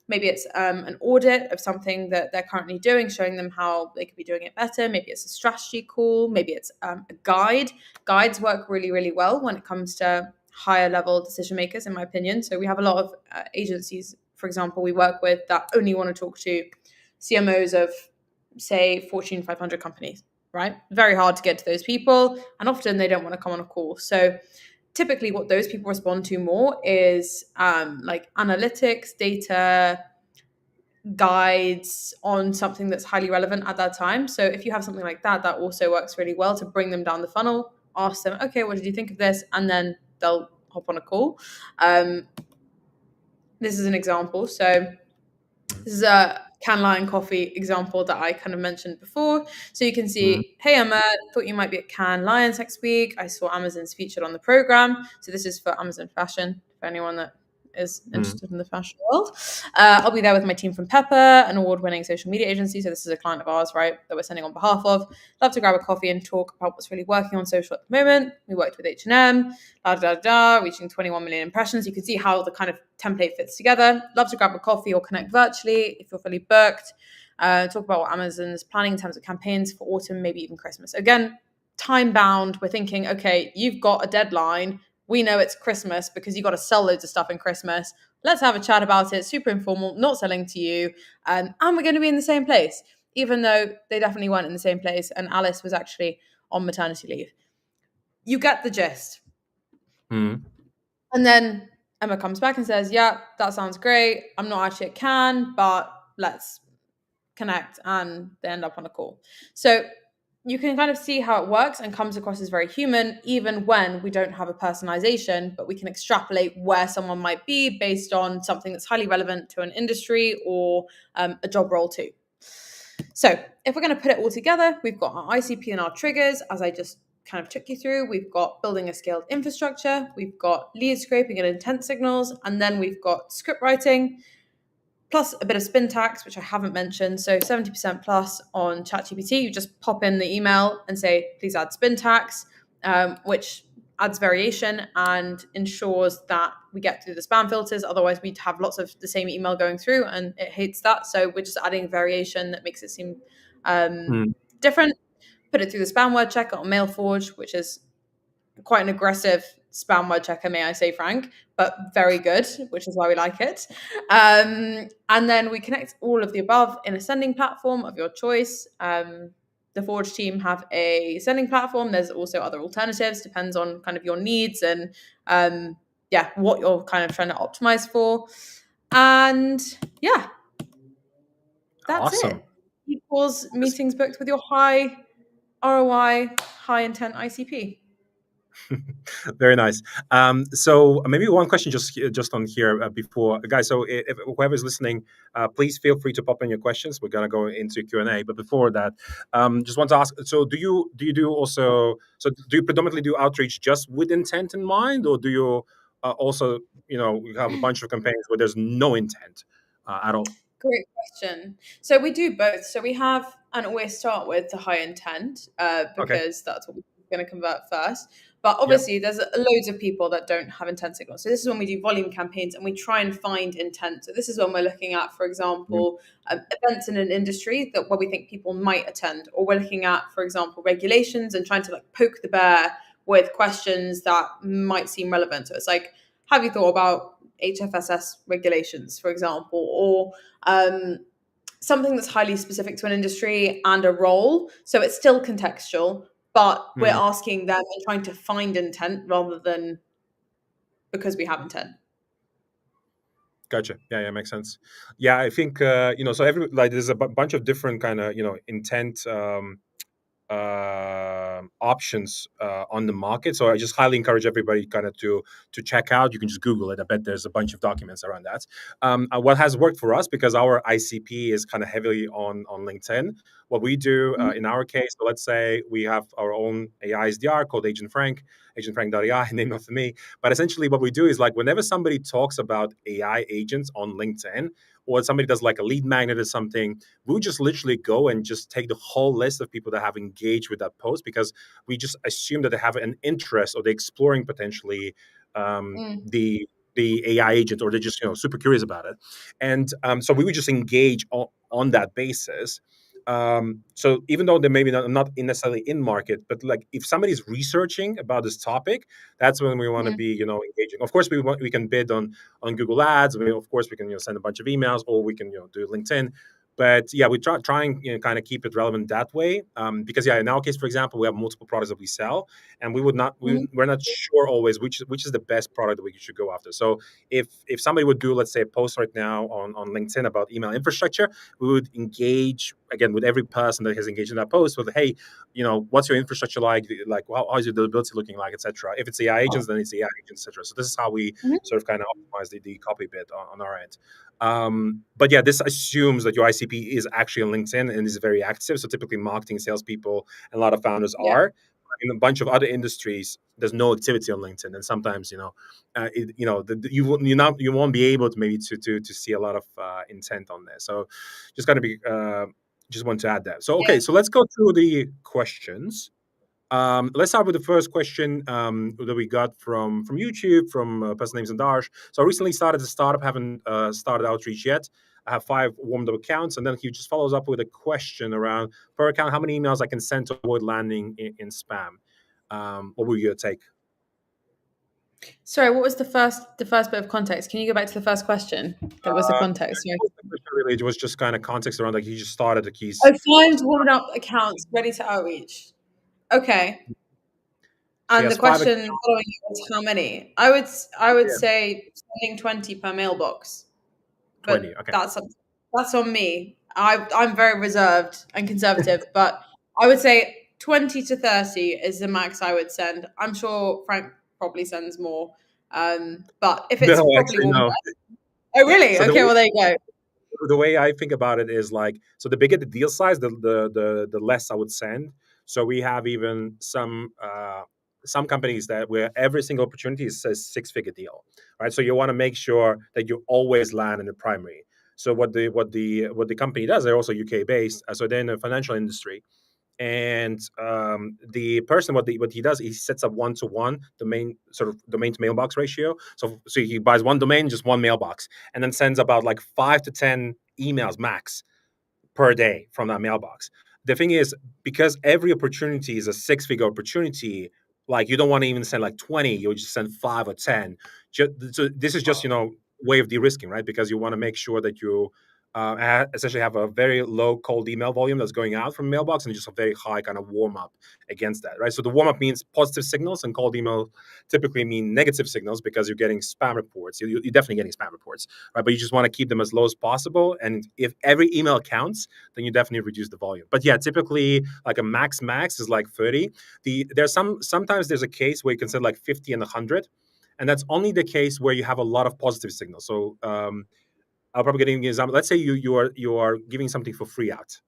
Maybe it's an audit of something that they're currently doing, showing them how they could be doing it better. Maybe it's a strategy call. Maybe it's a guide. Guides work really, really well when it comes to higher level decision makers, in my opinion. So we have a lot of agencies, for example, we work with that only want to talk to CMOs of, say, Fortune 500 companies, right? Very hard to get to those people. And often they don't want to come on a call. So typically what those people respond to more is like analytics, data, guides on something that's highly relevant at that time. So if you have something like that, that also works really well to bring them down the funnel, ask them, okay, what did you think of this? And then they'll hop on a call. This is an example. So this is a Can Lion Coffee example that I kind of mentioned before. So you can see, hey, Emma, thought you might be at Can Lions next week. I saw Amazon's featured on the program. So this is for Amazon Fashion, for anyone that is interested in the fashion world. I'll be there with my team from Pepper, an award-winning social media agency. So this is a client of ours, right, that we're sending on behalf of. Love to grab a coffee and talk about what's really working on social at the moment. We worked with H&M, reaching 21 million impressions. You can see how the kind of template fits together. Love to grab a coffee or connect virtually if you're fully booked. Talk about what Amazon's planning in terms of campaigns for autumn, maybe even Christmas. Again, time bound. We're thinking, okay, you've got a deadline. We know it's Christmas because you got to sell loads of stuff in Christmas. Let's have a chat about it. Super informal, not selling to you. And we're going to be in the same place, even though they definitely weren't in the same place. And Alice was actually on maternity leave. You get the gist. Mm. And then Emma comes back and says, yeah, that sounds great. I'm not actually at Cannes, but let's connect. And they end up on a call. So you can kind of see how it works and comes across as very human, even when we don't have a personalization, but we can extrapolate where someone might be based on something that's highly relevant to an industry or a job role too. So if we're going to put it all together, we've got our ICP and our triggers, as I just kind of took you through. We've got building a scaled infrastructure. We've got lead scraping and intent signals. And then we've got script writing, plus a bit of spin tax, which I haven't mentioned. So 70% plus on ChatGPT. You just pop in the email and say, please add spin tax, which adds variation and ensures that we get through the spam filters. Otherwise, we'd have lots of the same email going through and it hates that. So we're just adding variation that makes it seem different. Put it through the spam word checker on MailForge, which is quite an aggressive spam word checker, may I say, Frank, but very good, which is why we like it. And then we connect all of the above in a sending platform of your choice. The Forge team have a sending platform. There's also other alternatives, depends on kind of your needs and what you're kind of trying to optimize for. And yeah, that's Awesome. it. Equals meetings booked with your high ROI, high intent ICP. Very nice. So maybe one question just on here before, guys. So if whoever's listening, please feel free to pop in your questions. We're gonna go into Q&A. But before that, just want to ask. So do you do also? So do you predominantly do outreach just with intent in mind, or do you also you have a bunch of campaigns where there's no intent at all? Great question. So we do both. So we have and always start with the high intent Okay. because that's what we're going to convert first. But Yep. obviously, there's loads of people that don't have intent signals. So this is when we do volume campaigns and we try and find intent. So this is when we're looking at, for example, events in an industry that where we think people might attend, or we're looking at, for example, regulations and trying to like poke the bear with questions that might seem relevant. So it's like, have you thought about HFSS regulations, for example, or something that's highly specific to an industry and a role. So it's still contextual, but we're Mm, asking them and trying to find intent rather than because we have intent. gotcha. Yeah, yeah, makes sense. Yeah, I think so every like there's a bunch of different kind of intent options on the market. So I just highly encourage everybody kind of to check out. You can just Google it. I bet there's a bunch of documents around that. What has worked for us, because our ICP is kind of heavily on LinkedIn. What we do Mhm, in our case, so let's say we have our own AI SDR called Agent Frank, agentfrank.ai, name of me. But essentially, what we do is like whenever somebody talks about AI agents on LinkedIn, or somebody does like a lead magnet or something, we would just literally go and just take the whole list of people that have engaged with that post, because we just assume that they have an interest or they're exploring potentially mm, the AI agent, or they're just super curious about it, and so we would just engage on that basis. So even though they're maybe not necessarily in market, but like if somebody's researching about this topic, that's when we want to mm, be engaging. Of course, we can bid on Google Ads. Of course, we can send a bunch of emails, or we can do LinkedIn. But yeah, we try and kind of keep it relevant that way. Because yeah, in our case, for example, we have multiple products that we sell, and mhm, we're not sure always which is the best product that we should go after. So if somebody would do, let's say, a post right now on LinkedIn about email infrastructure, we would engage again with every person that has engaged in that post with, hey, what's your infrastructure like how's your deliverability looking like, etc. If it's AI agents, then it's AI agents, etc. So this is how we mhm. sort of kind of optimize the copy bit on our end. But yeah, this assumes that your ICP is actually on LinkedIn and is very active. So typically, marketing, salespeople, and a lot of founders Yeah. are. In a bunch of other industries, there's no activity on LinkedIn, and sometimes you won't be able to maybe to see a lot of intent on there. So just got to be just want to add that. So okay, Yeah. so let's go through the questions. Let's start with the first question that we got from YouTube from a person named Zandarsh. So I recently started a startup, haven't started outreach yet. I have 5 warmed up accounts, and then he just follows up with a question around per account, how many emails I can send to avoid landing in spam. What would your take? Sorry, what was the first bit of context? Can you go back to the first question? That was the Uh, context, right? Really, it was just kind of context around like he just started the keys. Oh, find warmed up accounts ready to outreach. Okay. So he And the has 5 question accounts. following it was how many? I would Yeah, say sending 20 per mailbox, 20. but Okay. that's on me. I'm very reserved and conservative, but I would say 20 to 30 is the max I would send. I'm sure Frank probably sends more. But if No, it's properly actually, warmed no. up, oh really? So Okay, well there you go. the way I think about it is like, so the bigger the deal size, the less I would send. So we have even some companies that where every single opportunity is a 6-figure deal, right? So you want to make sure that you always land in the primary. So what the company does, they're also UK based, so they're in the financial industry, and the person what he does, he sets up 1-to-1 domain, sort of domain to mailbox ratio. So he buys one domain, just one mailbox, and then sends about like 5 to 10 emails max per day from that mailbox. The thing is, because every opportunity is a 6-figure opportunity, like you don't want to even send like 20, you'll just send 5 or 10. So this is just, way of de-risking, right? Because you want to make sure that you essentially have a very low cold email volume that's going out from mailbox, and just a very high kind of warm up against that, right? So the warm up means positive signals, and cold email typically mean negative signals, because you're getting spam reports. You're definitely getting spam reports, right? But you just want to keep them as low as possible. And if every email counts, then you definitely reduce the volume. But yeah, typically like a max is like 30. Sometimes there's a case where you can set like 50 and 100, and that's only the case where you have a lot of positive signals. So I'll probably give you an example. Let's say you are giving something for free out.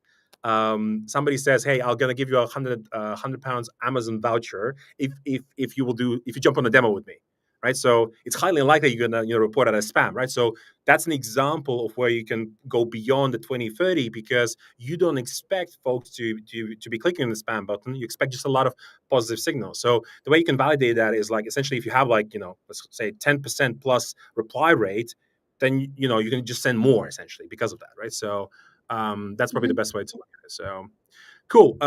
Somebody says, "Hey, I'm gonna give you £100 Amazon voucher if you jump on a demo with me." Right, so it's highly unlikely you're gonna report it as spam, right? So that's an example of where you can go beyond the 20-30, because you don't expect folks to be clicking the spam button. You expect just a lot of positive signals. So the way you can validate that is like essentially if you have like let's say 10% plus reply rate, then you can just send more essentially because of that, right? So that's probably the Mhm. best way to look at it. So cool.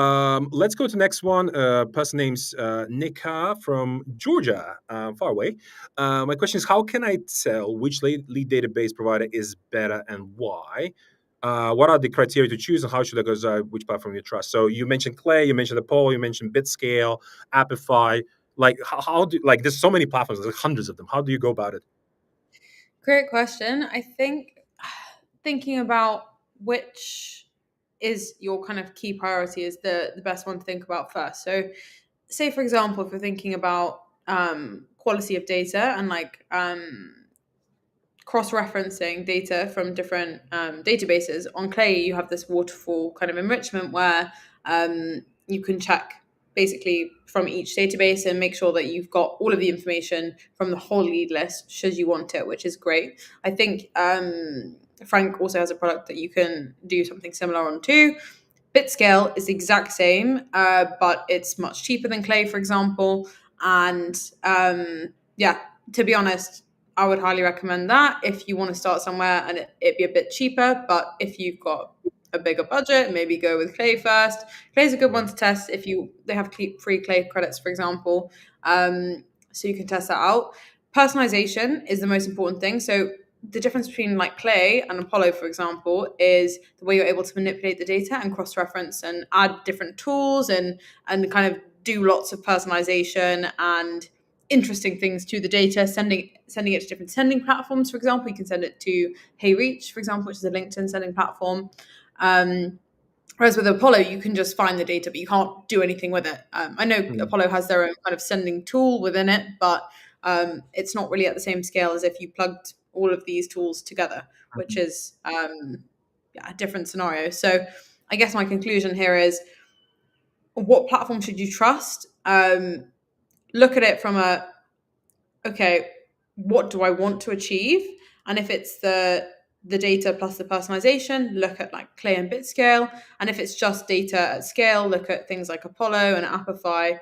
Let's go to the next one. Person name's Nika from Georgia, far away. My question is, how can I tell which lead database provider is better and why? what are the criteria to choose, and how should I go which platform you trust? So you mentioned Clay, you mentioned Apollo, you mentioned BitScale, Appify. Like how do like there's so many platforms, there's like hundreds of them. How do you go about it? Great question. I think thinking about which is your kind of key priority is the best one to think about first. So, say for example, if we're thinking about quality of data and like cross-referencing data from different databases on Clay, you have this waterfall kind of enrichment where you can check basically from each database and make sure that you've got all of the information from the whole lead list should you want it, which is great. I think Frank also has a product that you can do something similar on too. BitScale is the exact same, but it's much cheaper than Clay, for example. And yeah, to be honest, I would highly recommend that if you want to start somewhere and it be a bit cheaper. But if you've got a bigger budget, maybe go with Clay first. Clay's a good one to test if they have free Clay credits, for example. So you can test that out. Personalization is the most important thing. So the difference between like Clay and Apollo, for example, is the way you're able to manipulate the data and cross-reference and add different tools and kind of do lots of personalization and interesting things to the data, sending it to different sending platforms. For example, you can send it to HeyReach, for example, which is a LinkedIn sending platform. Whereas with Apollo, you can just find the data, but you can't do anything with it. I know Apollo has their own kind of sending tool within it, but it's not really at the same scale as if you plugged all of these tools together, which is a different scenario. So I guess my conclusion here is what platform should you trust? Look at it from okay, what do I want to achieve? And if it's the data plus the personalization, look at like Clay and Bitscale. And if it's just data at scale, look at things like Apollo and Appify.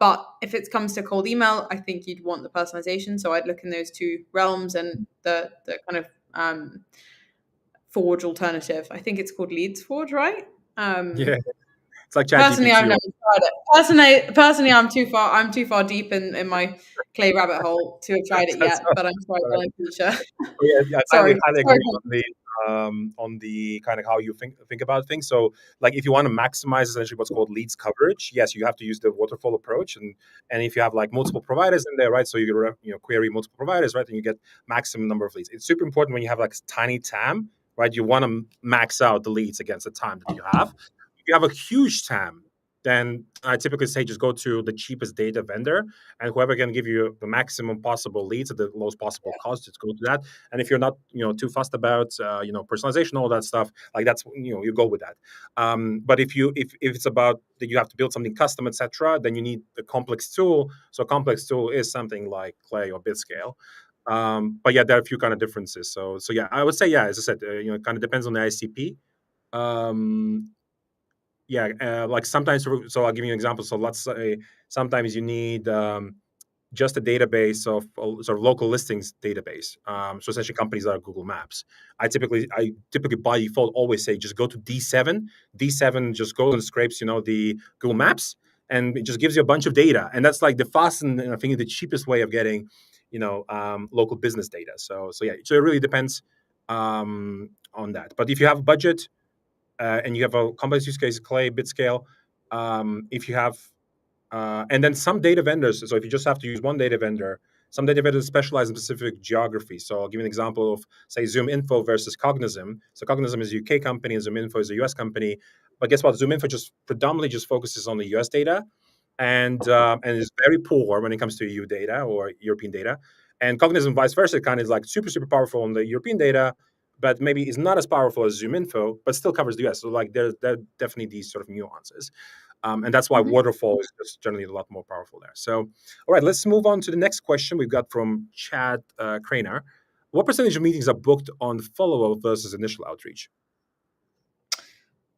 But if it comes to cold email, I think you'd want the personalization. So I'd look in those two realms and the kind of Forge alternative. I think it's called Leads Forge, right? Yeah, it's like Personally, I've ChatGPT. never tried it. Personally, I'm too far. I'm too far deep in my Clay rabbit hole to have tried it That's yet. But I'm sure I will in the future. yeah, I highly, Sorry. highly Sorry. agree on the kind of how you think about things. So, like, if you want to maximize essentially what's called leads coverage, yes, you have to use the waterfall approach, and if you have like multiple providers in there, right? So query multiple providers, right? And you get maximum number of leads. It's super important when you have like tiny TAM, right? You want to max out the leads against the time that you have. If you have a huge TAM, then I typically say just go to the cheapest data vendor, and whoever can give you the maximum possible leads at the lowest possible cost, just go to that. And if you're not too fussed about personalization, all that stuff, like that's you go with that. But if it's about that you have to build something custom, etc., then you need a complex tool. So a complex tool is something like Clay or BitScale. But yeah, there are a few kind of differences. So yeah, I would say yeah, as I said, it kind of depends on the ICP. Um, yeah, like sometimes. So I'll give you an example. So let's say sometimes you need just a database of sort of local listings database. So essentially, companies that are Google Maps. I typically by default always say just go to D7. D7 just goes and scrapes the Google Maps, and it just gives you a bunch of data, and that's like the fast and I think the cheapest way of getting local business data. So yeah, so it really depends on that. But if you have budget and you have a complex use case, Clay, BitScale, if you have and then some data vendors, so if you just have to use one data vendor, some data vendors specialize in specific geography. So I'll give you an example of, say, ZoomInfo versus Cognism. So Cognism is a UK company and ZoomInfo is a US company. But guess what? ZoomInfo just predominantly just focuses on the US data and is very poor when it comes to EU data or European data. And Cognism, vice versa, kind of is like super, super powerful on the European data, but maybe is not as powerful as ZoomInfo, but still covers the US. So like there are definitely these sort of nuances. And that's why Mhm. waterfall is just generally a lot more powerful there. So, all right, let's move on to the next question we've got from Chad Craner. What percentage of meetings are booked on follow-up versus initial outreach?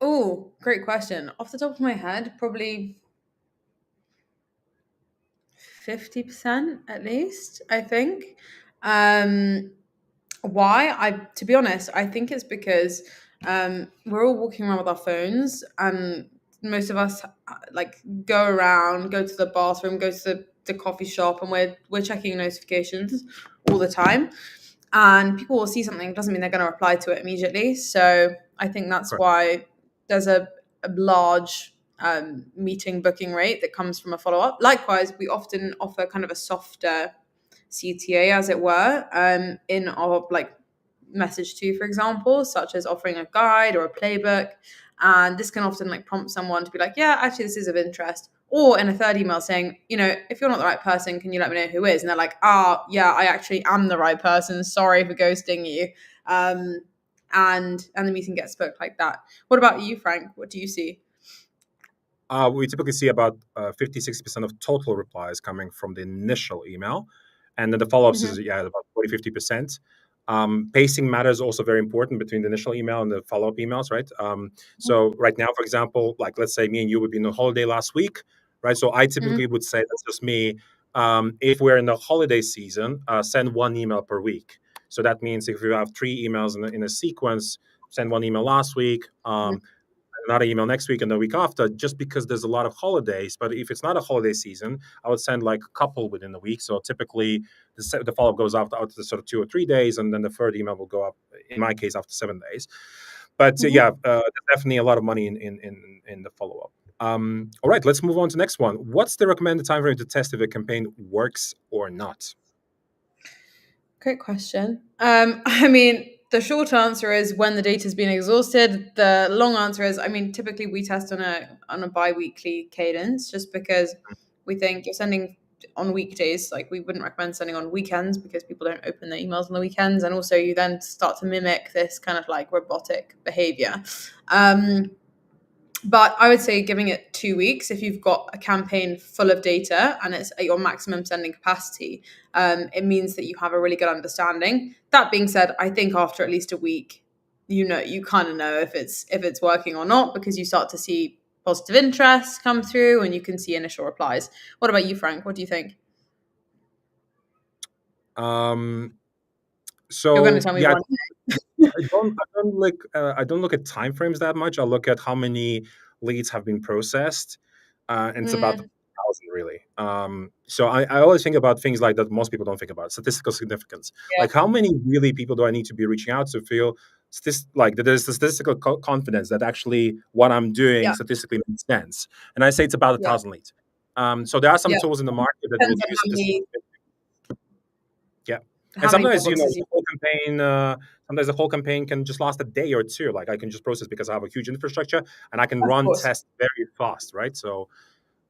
Oh, great question. Off the top of my head, probably 50% at least, I think. Um, why? To be honest, I think it's because we're all walking around with our phones, and most of us like go to the bathroom, go to the coffee shop, and we're checking notifications all the time. and people will see something, doesn't mean they're going to reply to it immediately. So I think that's Correct. why there's a large meeting booking rate that comes from a follow up. Likewise, we often offer kind of a softer CTA, as it were, in our like message to you, for example, such as offering a guide or a playbook. And this can often like prompt someone to be like, yeah, actually, this is of interest. Or in a third email saying, if you're not the right person, can you let me know who is? And they're like, yeah, I actually am the right person. Sorry for ghosting you. And the meeting gets booked like that. What about you, Frank? What do you see? We typically see about 50-60% of total replies coming from the initial email. And then the follow-ups Mm-hmm. is, about 40-50%. Pacing matters also very important between the initial email and the follow-up emails, right? So right now, for example, like let's say me and you would be on a holiday last week, right? So I Mm-hmm. typically would say, that's just me, if we're in the holiday season, send one email per week. So that means if you have 3 emails in a sequence, send one email last week, another email next week and the week after, just because there's a lot of holidays. But if it's not a holiday season, I would send like a couple within the week. So typically the follow-up goes after sort of 2 or 3 days, and then the third email will go up, in my case, after 7 days. But Mm-hmm. there's definitely a lot of money in the follow-up. All right, let's move on to the next one. What's the recommended time frame to test if a campaign works or not? Great question. I mean, the short answer is when the data's been exhausted. The long answer is, I mean, typically we test on a bi-weekly cadence, just because we think you're sending on weekdays. Like we wouldn't recommend sending on weekends because people don't open their emails on the weekends, and also you then start to mimic this kind of like robotic behavior. But I would say giving it 2 weeks if you've got a campaign full of data and it's at your maximum sending capacity. It means that you have a really good understanding. That being said, I think after at least a week, you kind of know if it's working or not, because you start to see positive interest come through and you can see initial replies. What about you, Frank? What do you think? Um, You're going to so tell me yeah, one. I don't look at timeframes that much. I look at how many leads have been processed, and it's about Mm, 1,000 really. So I always think about things like that most people don't think about: statistical significance. yeah, Like how many really people do I need to be reaching out to feel like that there's statistical confidence that actually what I'm doing yeah, statistically makes sense. And I say it's about a yeah, thousand leads. So there are some yeah. tools in the market that will Depends give on you statistical. Yeah. And how many sometimes, processes the you. whole campaign, sometimes the whole campaign can just last a day or two. Like I can just process because I have a huge infrastructure and I can Of run course. tests very fast, right? So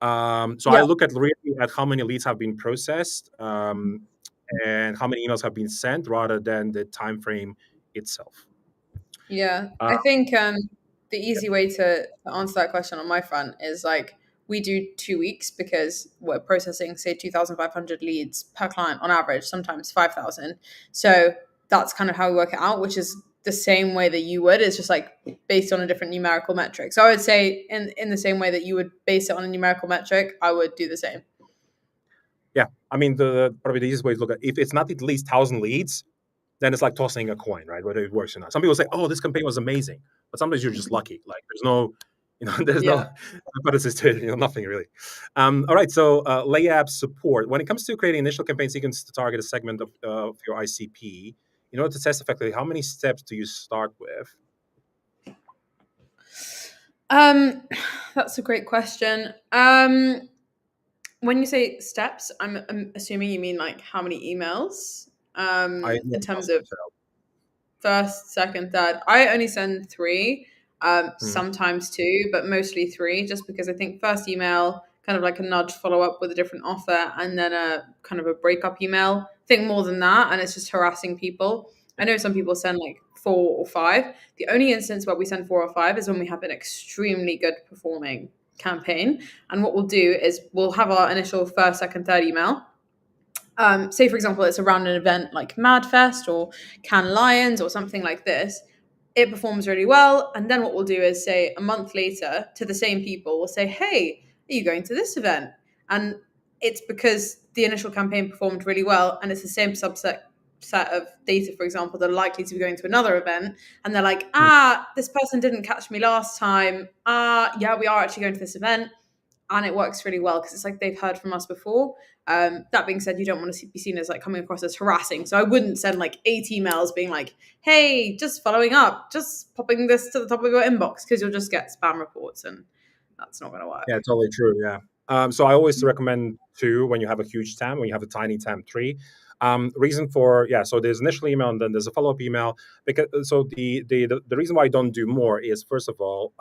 I Yeah. look at really at how many leads have been processed, and how many emails have been sent rather than the time frame itself. Yeah, Uh, I think the yeah. easy way to answer that question on my front is like we do 2 weeks because we're processing, say, 2,500 leads per client on average, sometimes 5,000. So that's kind of how we work it out, which is the same way that you would. It's just like based on a different numerical metric. So I would say in the same way that you would base it on a numerical metric, I would do the same. Yeah. I mean, the probably the easiest way to look at, if it's not at least 1,000 leads, then it's like tossing a coin, right? Whether it works or not. Some people say, "Oh, this campaign was amazing," but sometimes you're just lucky. Like there's no, there's no Yeah. hypothesis to it, nothing really. All right, so layup support. When it comes to creating initial campaign sequence to target a segment of your ICP, in order to test effectively, how many steps do you start with? Um, that's a great question. When you say steps, I'm assuming you mean like how many emails I in know terms thousand of percent. first, second, third. I only send three, Mhm. sometimes two, but mostly three, just because I think first email, kind of like a nudge follow up with a different offer, and then a kind of a breakup email. I think more than that, and it's just harassing people. I know some people send like 4 or 5. The only instance where we send 4 or 5 is when we have an extremely good performing campaign. And what we'll do is we'll have our initial first, second, third email. Say for example it's around an event like Madfest or Cannes Lions or something like this. It performs really well, and then what we'll do is say a month later to the same people, we'll say, hey, are you going to this event? And it's because the initial campaign performed really well, and it's the same subset set of data, for example, that are likely to be going to another event, and they're like, this person didn't catch me last time. Yeah, we are actually going to this event. and it works really well because it's like they've heard from us before. That being said, you don't want to be seen as like coming across as harassing. So I wouldn't send like 8 emails being like, hey, just following up, just popping this to the top of your inbox, because you'll just get spam reports and that's not going to Yeah, work. totally true. Yeah. So I always recommend two when you have a huge TAM, when you have a tiny TAM, three. Reason for, yeah, so there's initial email and then there's a follow-up email. Because so the reason why I don't do more is, first of all,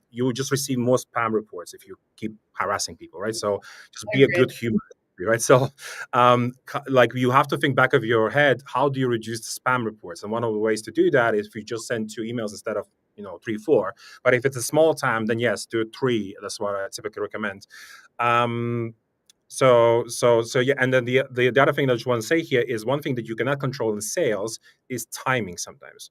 you will just receive more spam reports if you keep harassing people, right? So just be a Agreed. good human, right? So like you have to think back of your head, how do you reduce the spam reports? And one of the ways to do that is if you just send 2 emails instead of, three, four. But if it's a small TAM, then yes, do three. That's what I typically recommend. Um, so yeah, and then the other thing that I just want to say here is, one thing that you cannot control in sales is timing sometimes.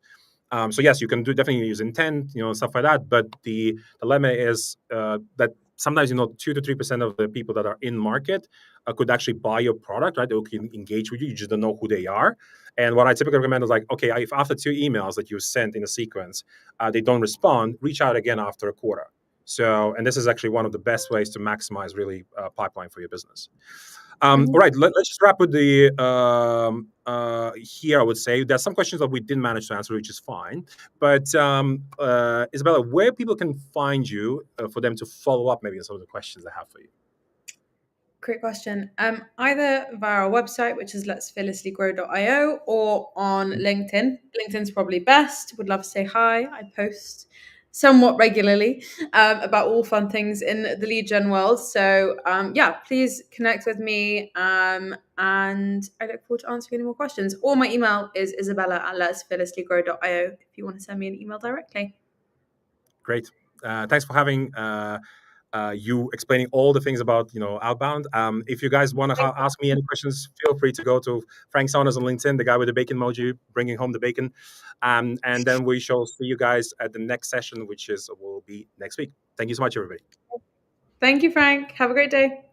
So yes, you can definitely use intent, stuff like that. But the dilemma is that sometimes 2 to 3% of the people that are in market could actually buy your product, right? They can engage with you. You just don't know who they are. And what I typically recommend is like, okay, if after 2 emails that you sent in a sequence, they don't respond, reach out again after a quarter. So, and this is actually one of the best ways to maximize really pipeline for your business. All right, let's just wrap with the here. I would say there's some questions that we didn't manage to answer, which is fine. But Isabella, where people can find you for them to follow up, maybe on some of the questions I have for you. Great question. Either via our website, which is letsfearlesslygrow.io, or on LinkedIn. LinkedIn's probably best. Would love to say hi. I post somewhat regularly about all fun things in the lead gen world. So yeah, please connect with me, and I look forward to answering any more questions. Or my email is isabella@letsfearlesslygrow.io if you want to send me an email directly. Great. Thanks for having you explaining all the things about outbound. If you guys want to ask me any questions, feel free to go to Frank Saunders on LinkedIn, the guy with the bacon emoji, bringing home the bacon. And then we shall see you guys at the next session, which will be next week. Thank you so much, everybody. Thank you, Frank. Have a great day.